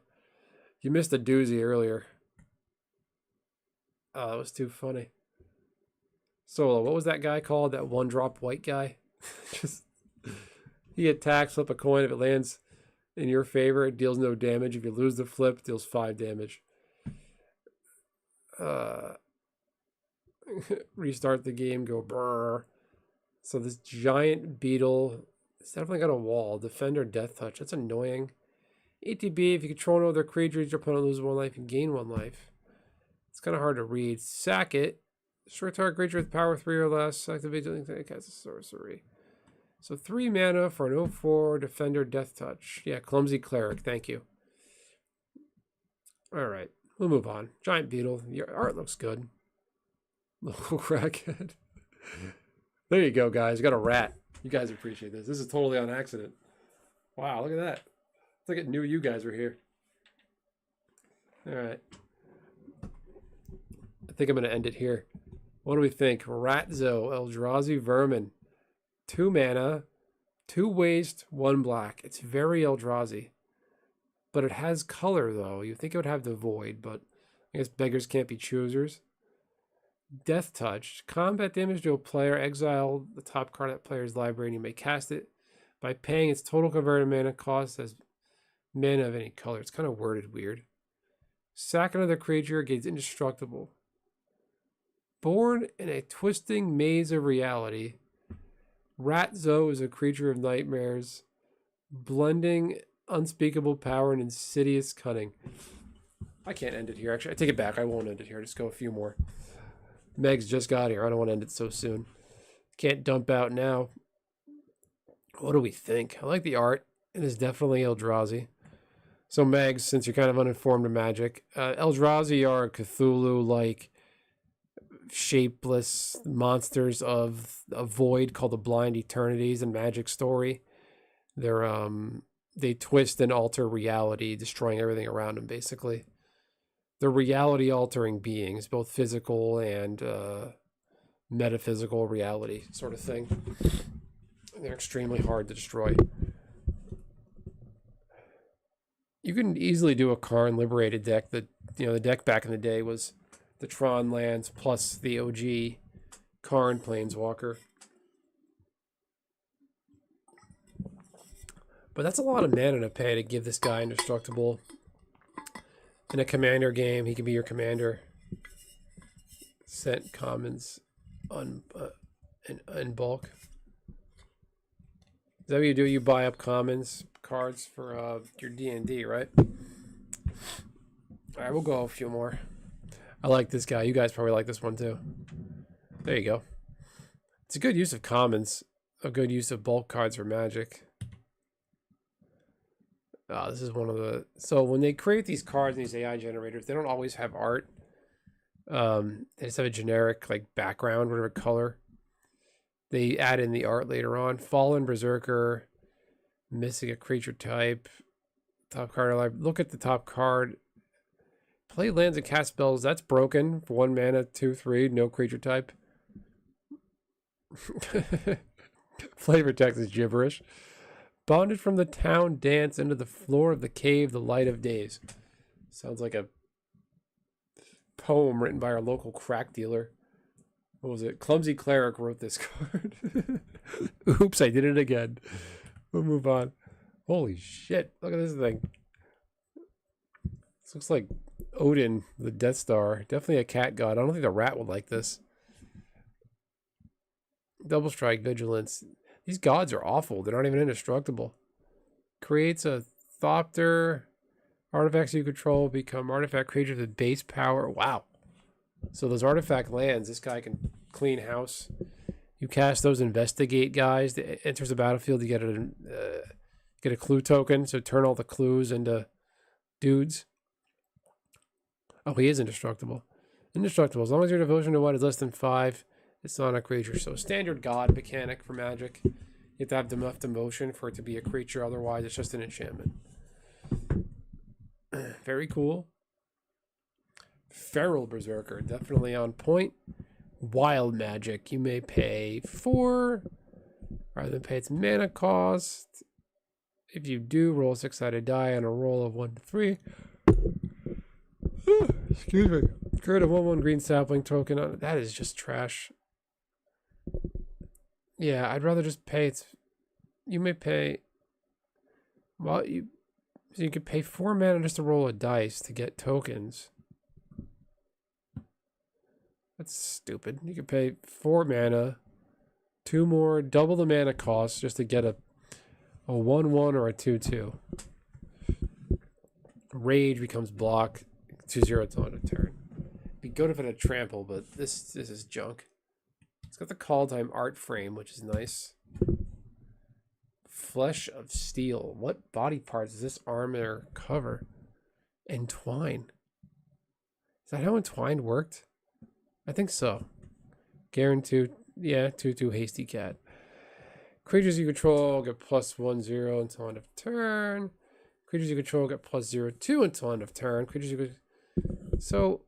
You missed a doozy earlier. Oh, that was too funny. Solo, what was that guy called? That one-drop white guy? Just he attacks, flip a coin. If it lands in your favor, it deals no damage. If you lose the flip, it deals 5 damage. Restart the game, go brrr. So this giant beetle, it's definitely got a wall. Defender, death touch. That's annoying. ATB, if you control no other creatures, your opponent loses 1 life and gain 1 life. It's kind of hard to read. Sack it. Short target creature with power 3 or less. Activate it casts a sorcery. So 3 mana for an 0/4 defender death touch. Yeah, clumsy cleric. Thank you. Alright, we'll move on. Giant beetle. Your art looks good. Little crackhead. There you go, guys. You got a rat. You guys appreciate this. This is totally on accident. Wow, look at that. It's like it knew you guys were here. Alright. I think I'm going to end it here. What do we think? Ratzo, Eldrazi Vermin. 2 mana, 2 waste, 1 black. It's very Eldrazi. But it has color, though. You think it would have the void, but I guess beggars can't be choosers. Death Touch. Combat damage to a player. Exile the top card of that player's library, and you may cast it by paying its total converted mana cost as mana of any color. It's kind of worded weird. Sack another creature, gains indestructible. Born in a twisting maze of reality, Ratzo is a creature of nightmares, blending unspeakable power and insidious cunning. I can't end it here. Actually, I take it back. I won't end it here. Just go a few more. Meg's just got here. I don't want to end it so soon. Can't dump out now. What do we think? I like the art. It is definitely Eldrazi. So Megs, since you're kind of uninformed of Magic, Eldrazi are Cthulhu-like shapeless monsters of a void called the Blind Eternities in Magic story. They twist and alter reality, destroying everything around them, basically. They're reality-altering beings, both physical and metaphysical reality sort of thing. They're extremely hard to destroy. You can easily do a Karn Liberated deck. The deck back in the day was the Tron lands plus the OG Karn Planeswalker. But that's a lot of mana to pay to give this guy indestructible. In a commander game, he can be your commander. Sent commons in bulk. Is that what you do? You buy up commons cards for your D&D, right? Alright, we'll go a few more. I like this guy. You guys probably like this one too. There you go. It's a good use of commons. A good use of bulk cards for Magic. This is one of the... So when they create these cards in these AI generators, they don't always have art. They just have a generic background, whatever color. They add in the art later on. Fallen Berserker. Missing a creature type. Top card alive. Look at the top card. Play lands and cast spells. That's broken. For 1 mana, 2/3, no creature type. Flavor text is gibberish. Bonded from the town dance into the floor of the cave, the light of days. Sounds like a poem written by our local crack dealer. What was it? Clumsy Cleric wrote this card. Oops, I did it again. We'll move on. Holy shit. Look at this thing. This looks like Odin, the Death Star. Definitely a cat god. I don't think the rat would like this. Double Strike, Vigilance. These gods are awful. They're not even indestructible. Creates a Thopter. Artifacts you control become artifact creatures with base power. Wow. So those artifact lands, this guy can clean house. You cast those investigate guys. It enters the battlefield. You get a clue token. So turn all the clues into dudes. Oh, he is indestructible. Indestructible. As long as your devotion to what is less than 5, it's not a creature. So standard god mechanic for Magic. You have to have enough devotion for it to be a creature. Otherwise, it's just an enchantment. Very cool. Feral Berserker. Definitely on point. Wild Magic. You may pay 4 rather than pay its mana cost. If you do, roll a 6-sided die on a roll of 1 to 3. Excuse me. Create a 1/1 green sapling token on it. That is just trash. Yeah, I'd rather just pay. You may pay. Well, you could pay 4 mana just to roll a dice to get tokens. That's stupid. You could pay 4 mana, 2 more, double the mana cost just to get a 1/1 or a 2/2. Rage becomes block. 2/0 until end of turn. It'd be good if it had trample, but this is junk. It's got the call time art frame, which is nice. Flesh of Steel. What body parts does this armor cover? Entwine. Is that how Entwined worked? I think so. Guaranteed. Yeah, 2/2 Hasty Cat. Creatures you control get +1/0 until end of turn. Creatures you control get +0/2 until end of turn. Creatures you could. So,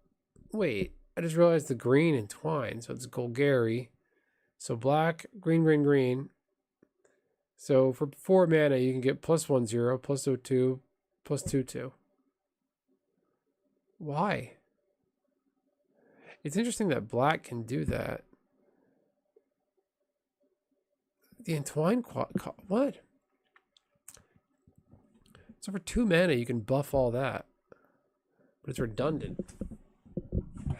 wait. I just realized the green Entwine. So it's Golgari. So black, green, green, green. So for 4 mana, you can get +1/0, +0/2, +2/2. Why? It's interesting that black can do that. The Entwine what? So for 2 mana, you can buff all that. But it's redundant.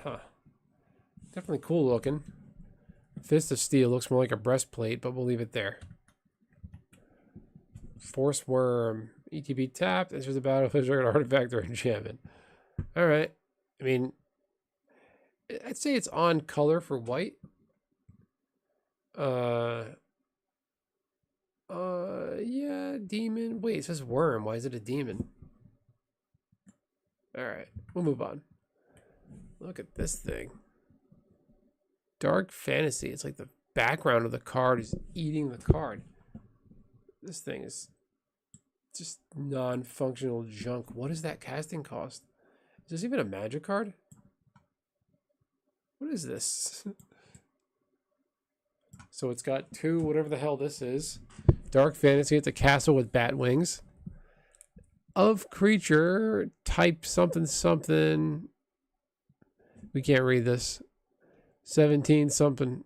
Huh. Definitely cool looking. Fist of Steel looks more like a breastplate, but we'll leave it there. Force Worm. ETB tapped. Enters the battlefield, an artifact or enchantment. Alright. I mean, I'd say it's on color for white. Yeah, demon. Wait, it says worm. Why is it a demon? Alright, we'll move on. Look at this thing. Dark Fantasy. It's like the background of the card is eating the card. This thing is just non-functional junk. What is that casting cost? Is this even a magic card? What is this? So it's got 2, whatever the hell this is. Dark Fantasy. It's a castle with bat wings. Of creature, type something something. We can't read this. 17 something.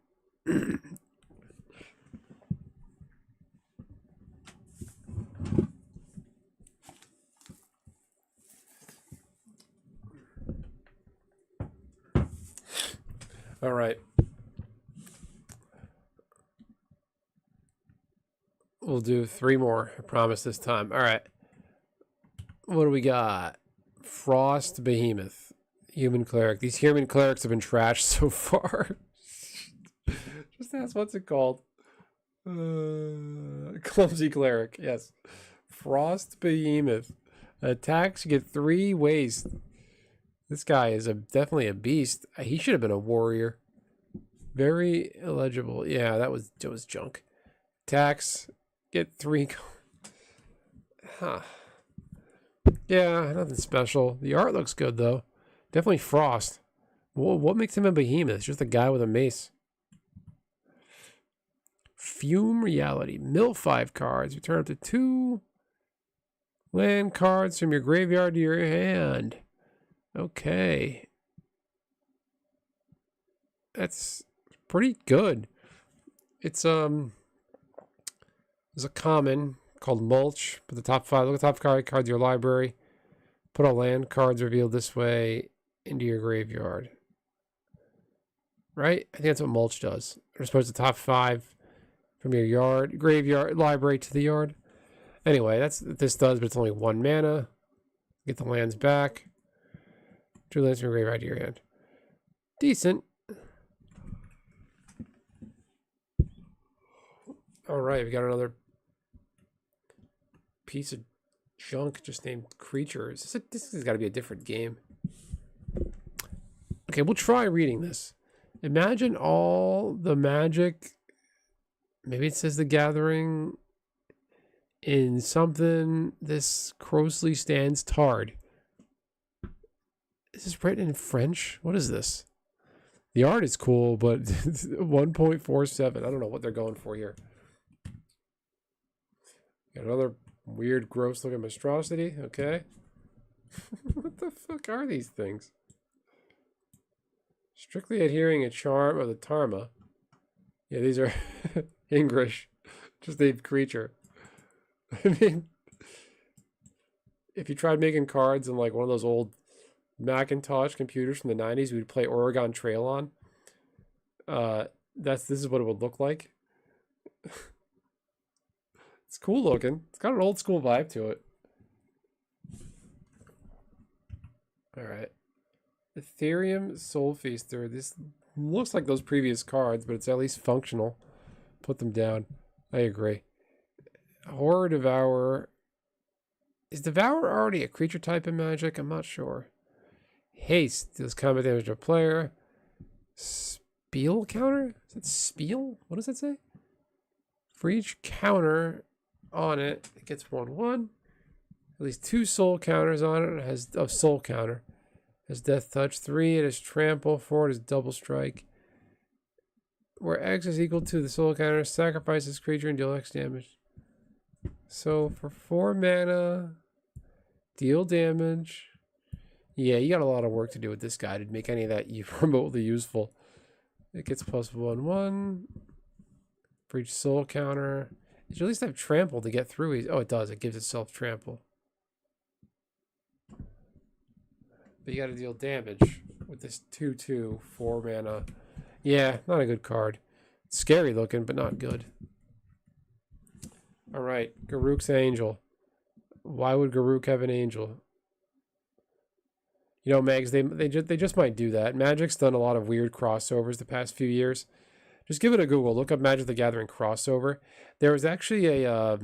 All right. We'll do 3 more. I promise this time. All right. What do we got? Frost Behemoth. Human Cleric. These human clerics have been trashed so far. Just ask what's it called? Clumsy Cleric. Yes. Frost Behemoth. Attacks, you get 3 waste. This guy is definitely a beast. He should have been a warrior. Very illegible. Yeah, that was junk. Attacks, get 3. Huh. Yeah, nothing special. The art looks good, though. Definitely Frost. What makes him a behemoth? It's just a guy with a mace. Fume Reality. Mill 5 cards. Return up to 2 land cards from your graveyard to your hand. Okay. That's pretty good. It's there's a common called Mulch. Put the top 5. Look at the top 5 cards of your library. Put all land cards revealed this way into your graveyard. Right? I think that's what Mulch does. They're supposed to top 5 from your graveyard, library to the yard. Anyway, that's what this does, but it's only 1 mana. Get the lands back. 2 lands from your graveyard to your hand. Decent. Alright, we got another piece of junk just named Creatures. This has got to be a different game. Okay, we'll try reading this. Imagine all the magic. Maybe it says the Gathering in something. This Crowsley stands tarred. Is this written in French? What is this? The art is cool, but 1.47. I don't know what they're going for here. Got another weird, gross looking monstrosity. Okay. What the fuck are these things? Strictly adhering a charm of the Tarma. Yeah, these are English. Just a creature. I mean, if you tried making cards in like one of those old Macintosh computers from the 90s we'd play Oregon Trail on, this is what it would look like. It's cool looking. It's got an old school vibe to it. All right. Ethereum Soul Feaster. This looks like those previous cards, but it's at least functional. Put them down. I agree. Horror Devourer. Is Devourer already a creature type in Magic? I'm not sure. Haste. Deals combat damage to a player. Spiel counter? Is it Spiel? What does that say? For each counter on it, it gets 1/1. At least 2 soul counters on it. It has a soul counter. It has Death Touch. 3, it has Trample. 4, it has Double Strike. Where X is equal to the soul counter, sacrifice this creature and deal X damage. So for 4 mana, deal damage. Yeah, you got a lot of work to do with this guy to make any of that remotely useful. It gets +1/1 for each soul counter. It should at least have Trample to get through. Oh, it does. It gives itself Trample. But you got to deal damage with this 2/2, 4 mana. Yeah, not a good card. It's scary looking, but not good. All right, Garruk's Angel. Why would Garruk have an angel? You know, Mags, they just might do that. Magic's done a lot of weird crossovers the past few years. Just give it a Google. Look up Magic the Gathering crossover. There was actually a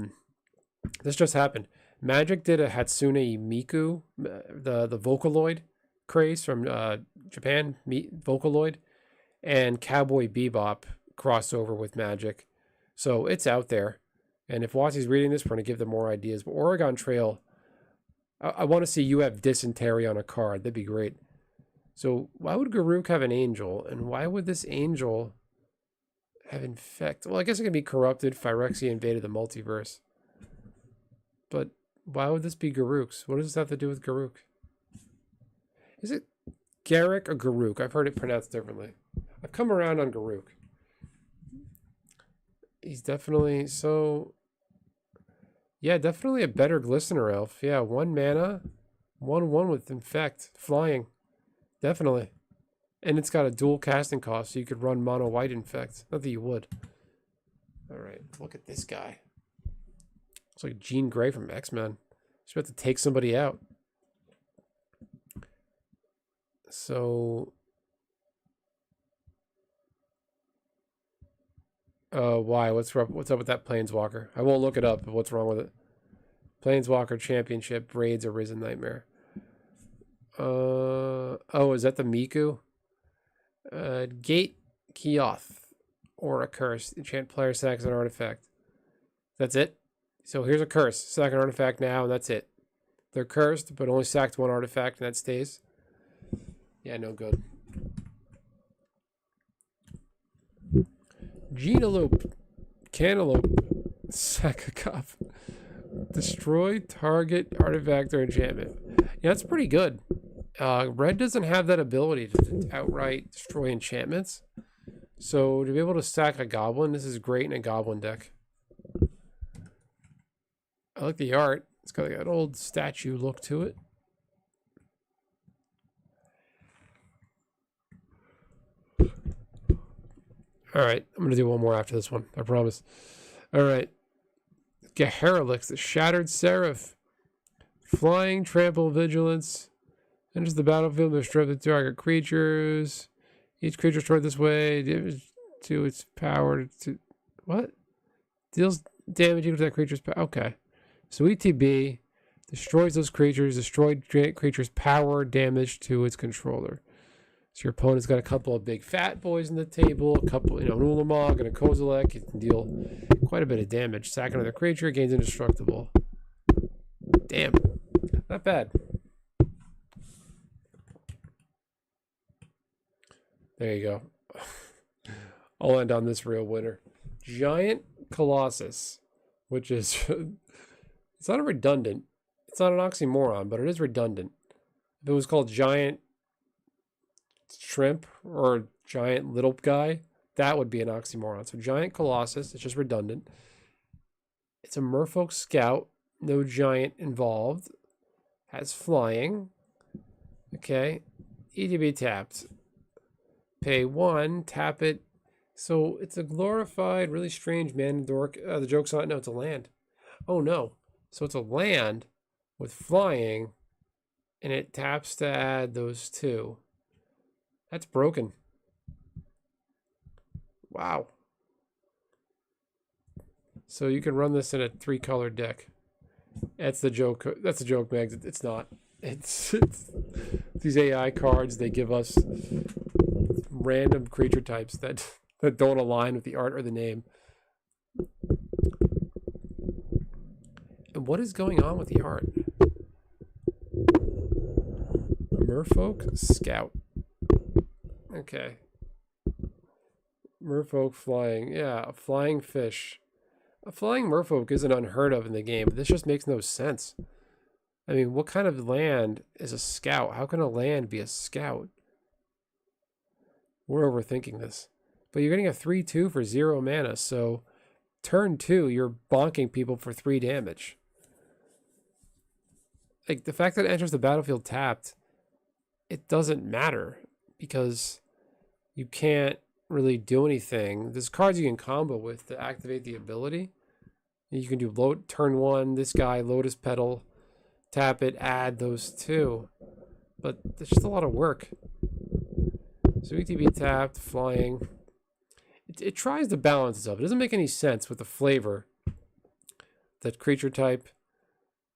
this just happened. Magic did a Hatsune Miku, the Vocaloid craze from Japan, Vocaloid, and Cowboy Bebop crossover with Magic. So it's out there. And if Watsy's reading this, we're going to give them more ideas. But Oregon Trail, I want to see you have Dysentery on a card. That'd be great. So why would Garruk have an angel? And why would this angel have Infect? Well, I guess it can be Corrupted. Phyrexia invaded the multiverse. But why would this be Garruk's? What does this have to do with Garruk? Is it Garruk or Garruk? I've heard it pronounced differently. I've come around on Garruk. He's definitely so... Yeah, definitely a better Glistener Elf. Yeah, 1 mana, 1/1 with Infect, flying. Definitely. And it's got a dual casting cost, so you could run mono white Infect. Not that you would. Alright, look at this guy. Looks like Jean Grey from X-Men. She's about to take somebody out. So... why? What's up with that Planeswalker? I won't look it up, but what's wrong with it? Planeswalker Championship, Raids Arisen Nightmare. Oh, is that the Miku? Gate Keoth. Or a curse. Enchant player sacks an artifact. That's it? So here's a curse. Sack an artifact now, and that's it. They're cursed, but only sacked 1 artifact, and that stays. Yeah, no good. Genealope, Cantaloupe, Sakakop. Destroy target artifact or enchantment. Yeah, that's pretty good. Red doesn't have that ability to outright destroy enchantments. So to be able to sack a goblin, this is great in a goblin deck. I like the art. It's got like an old statue look to it. All right, I'm going to do one more after this one. I promise. All right. Geharolix, the Shattered Seraph. Flying, Trample, Vigilance. Enters the battlefield with strength of target creatures. Each creature stored this way. Damage to its power. To what? Deals damage equal to that creature's power. Okay. So ETB destroys those creatures. Destroyed creature's power damage to its controller. So your opponent's got a couple of big fat boys on the table, a couple, an Ulamog and a Kozilek. You can deal quite a bit of damage. Sack another creature, gains indestructible. Damn. Not bad. There you go. I'll end on this real winner. Giant Colossus, which is... it's not a redundant. It's not an oxymoron, but it is redundant. If it was called Giant shrimp or giant little guy, that would be an oxymoron. So giant Colossus, it's just redundant. It's a merfolk scout, no giant involved. Has flying. Okay. EDB tapped. Pay 1, tap it. So it's a glorified, really strange man and dork. The joke's on it. No, it's a land. Oh no. So it's a land with flying, and it taps to add those 2. That's broken. Wow. So you can run this in a 3-color deck. That's the joke. That's the joke, Megs. It's not. It's these AI cards. They give us random creature types that don't align with the art or the name. And what is going on with the art? Merfolk Scout. Okay. Merfolk flying. Yeah, a flying fish. A flying merfolk isn't unheard of in the game, but this just makes no sense. I mean, what kind of land is a scout? How can a land be a scout? We're overthinking this. But you're getting a 3/2 for 0 mana, so turn 2, you're bonking people for 3 damage. Like, the fact that it enters the battlefield tapped, it doesn't matter, because you can't really do anything. There's cards you can combo with to activate the ability. You can do turn 1, this guy, Lotus Petal, tap it, add those 2. But it's just a lot of work. So ETB tapped, flying. It tries to balance itself. It doesn't make any sense with the flavor, that creature type,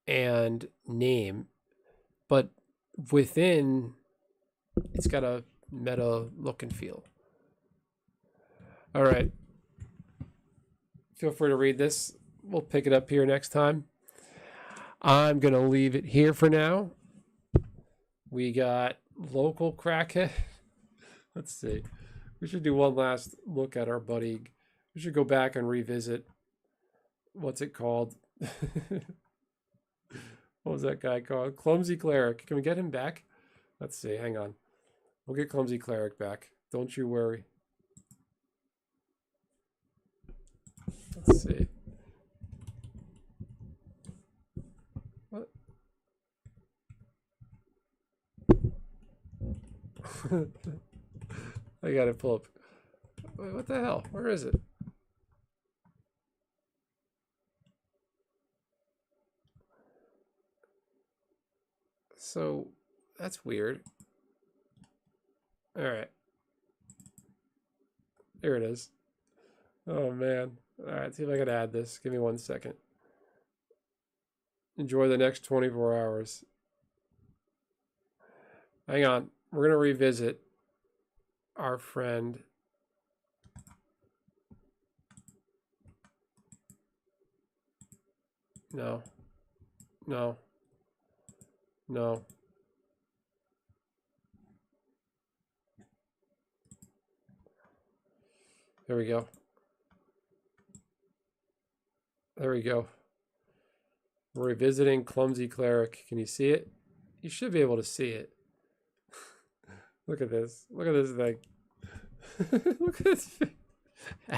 and name. But within, it's got a meta look and feel. All right. Feel free to read this. We'll pick it up here next time. I'm going to leave it here for now. We got local crackhead. Let's see. We should do one last look at our buddy. We should go back and revisit. What's it called? What was that guy called? Clumsy Cleric. Can we get him back? Let's see. Hang on. We'll get Clumsy Cleric back. Don't you worry. Let's see. What? I gotta pull up. Wait, what the hell? Where is it? So, that's weird. Alright. There it is. Oh, man. Alright, see if I can add this. Give me 1 second. Enjoy the next 24 hours. Hang on. We're going to revisit our friend. No. No. No. There we go. There we go. We're revisiting Clumsy Cleric. Can you see it? You should be able to see it. Look at this. Look at this thing. Look at this thing.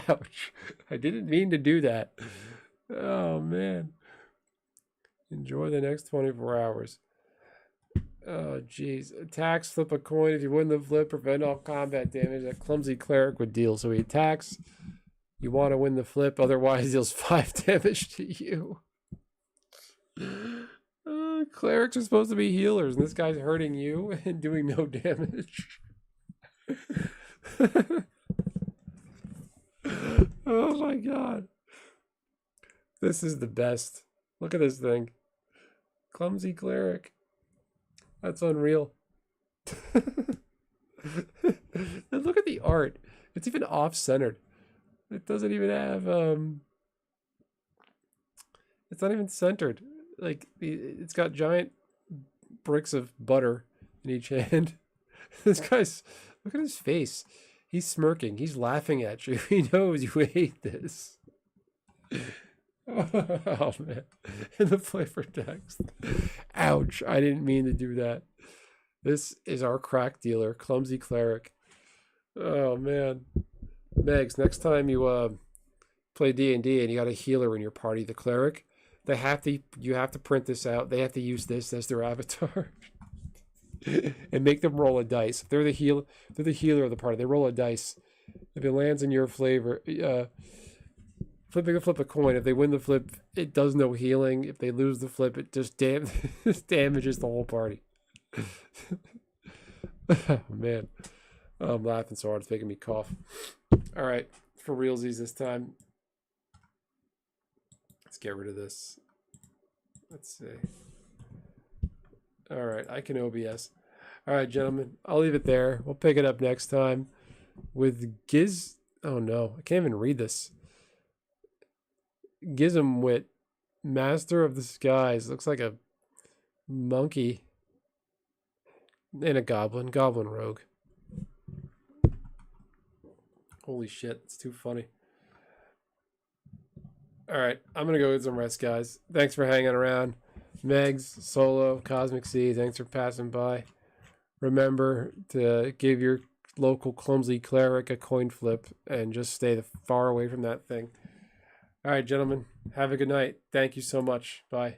Ouch. I didn't mean to do that. Oh, man. Enjoy the next 24 hours. Oh, jeez. Attacks, flip a coin. If you win the flip, prevent all combat damage that Clumsy Cleric would deal. So he attacks. You want to win the flip, otherwise deals 5 damage to you. Clerics are supposed to be healers, and this guy's hurting you and doing no damage. Oh my god. This is the best. Look at this thing. Clumsy Cleric. That's unreal. And look at the art. It's even off-centered. It doesn't even have, it's not even centered. Like, it's got giant bricks of butter in each hand. This guy's, look at his face. He's smirking. He's laughing at you. He knows you hate this. Oh, man. In the flavor text. Ouch. I didn't mean to do that. This is our crack dealer, Clumsy Cleric. Oh man, Megs. Next time you play D&D and you got a healer in your party, the cleric, you have to print this out. They have to use this as their avatar. And make them roll a dice. If they're the healer of the party, they roll a dice. If it lands in your flavor, flip a coin. If they win the flip, it does no healing. If they lose the flip, it just damages the whole party. Oh, man. Oh, I'm laughing so hard it's making me cough. All right, for realsies this time. Let's get rid of this. Let's see. All right, I can OBS. All right, gentlemen, I'll leave it there. We'll pick it up next time with Giz. Oh no, I can't even read this. Gizmwit, Master of the Skies. Looks like a monkey and a goblin rogue. Holy shit, it's too funny. All right, I'm gonna go get some rest, guys. Thanks for hanging around. Megs, Solo, Cosmic Sea, thanks for passing by. Remember to give your local clumsy cleric a coin flip and just stay far away from that thing. All right, gentlemen, have a good night. Thank you so much. Bye.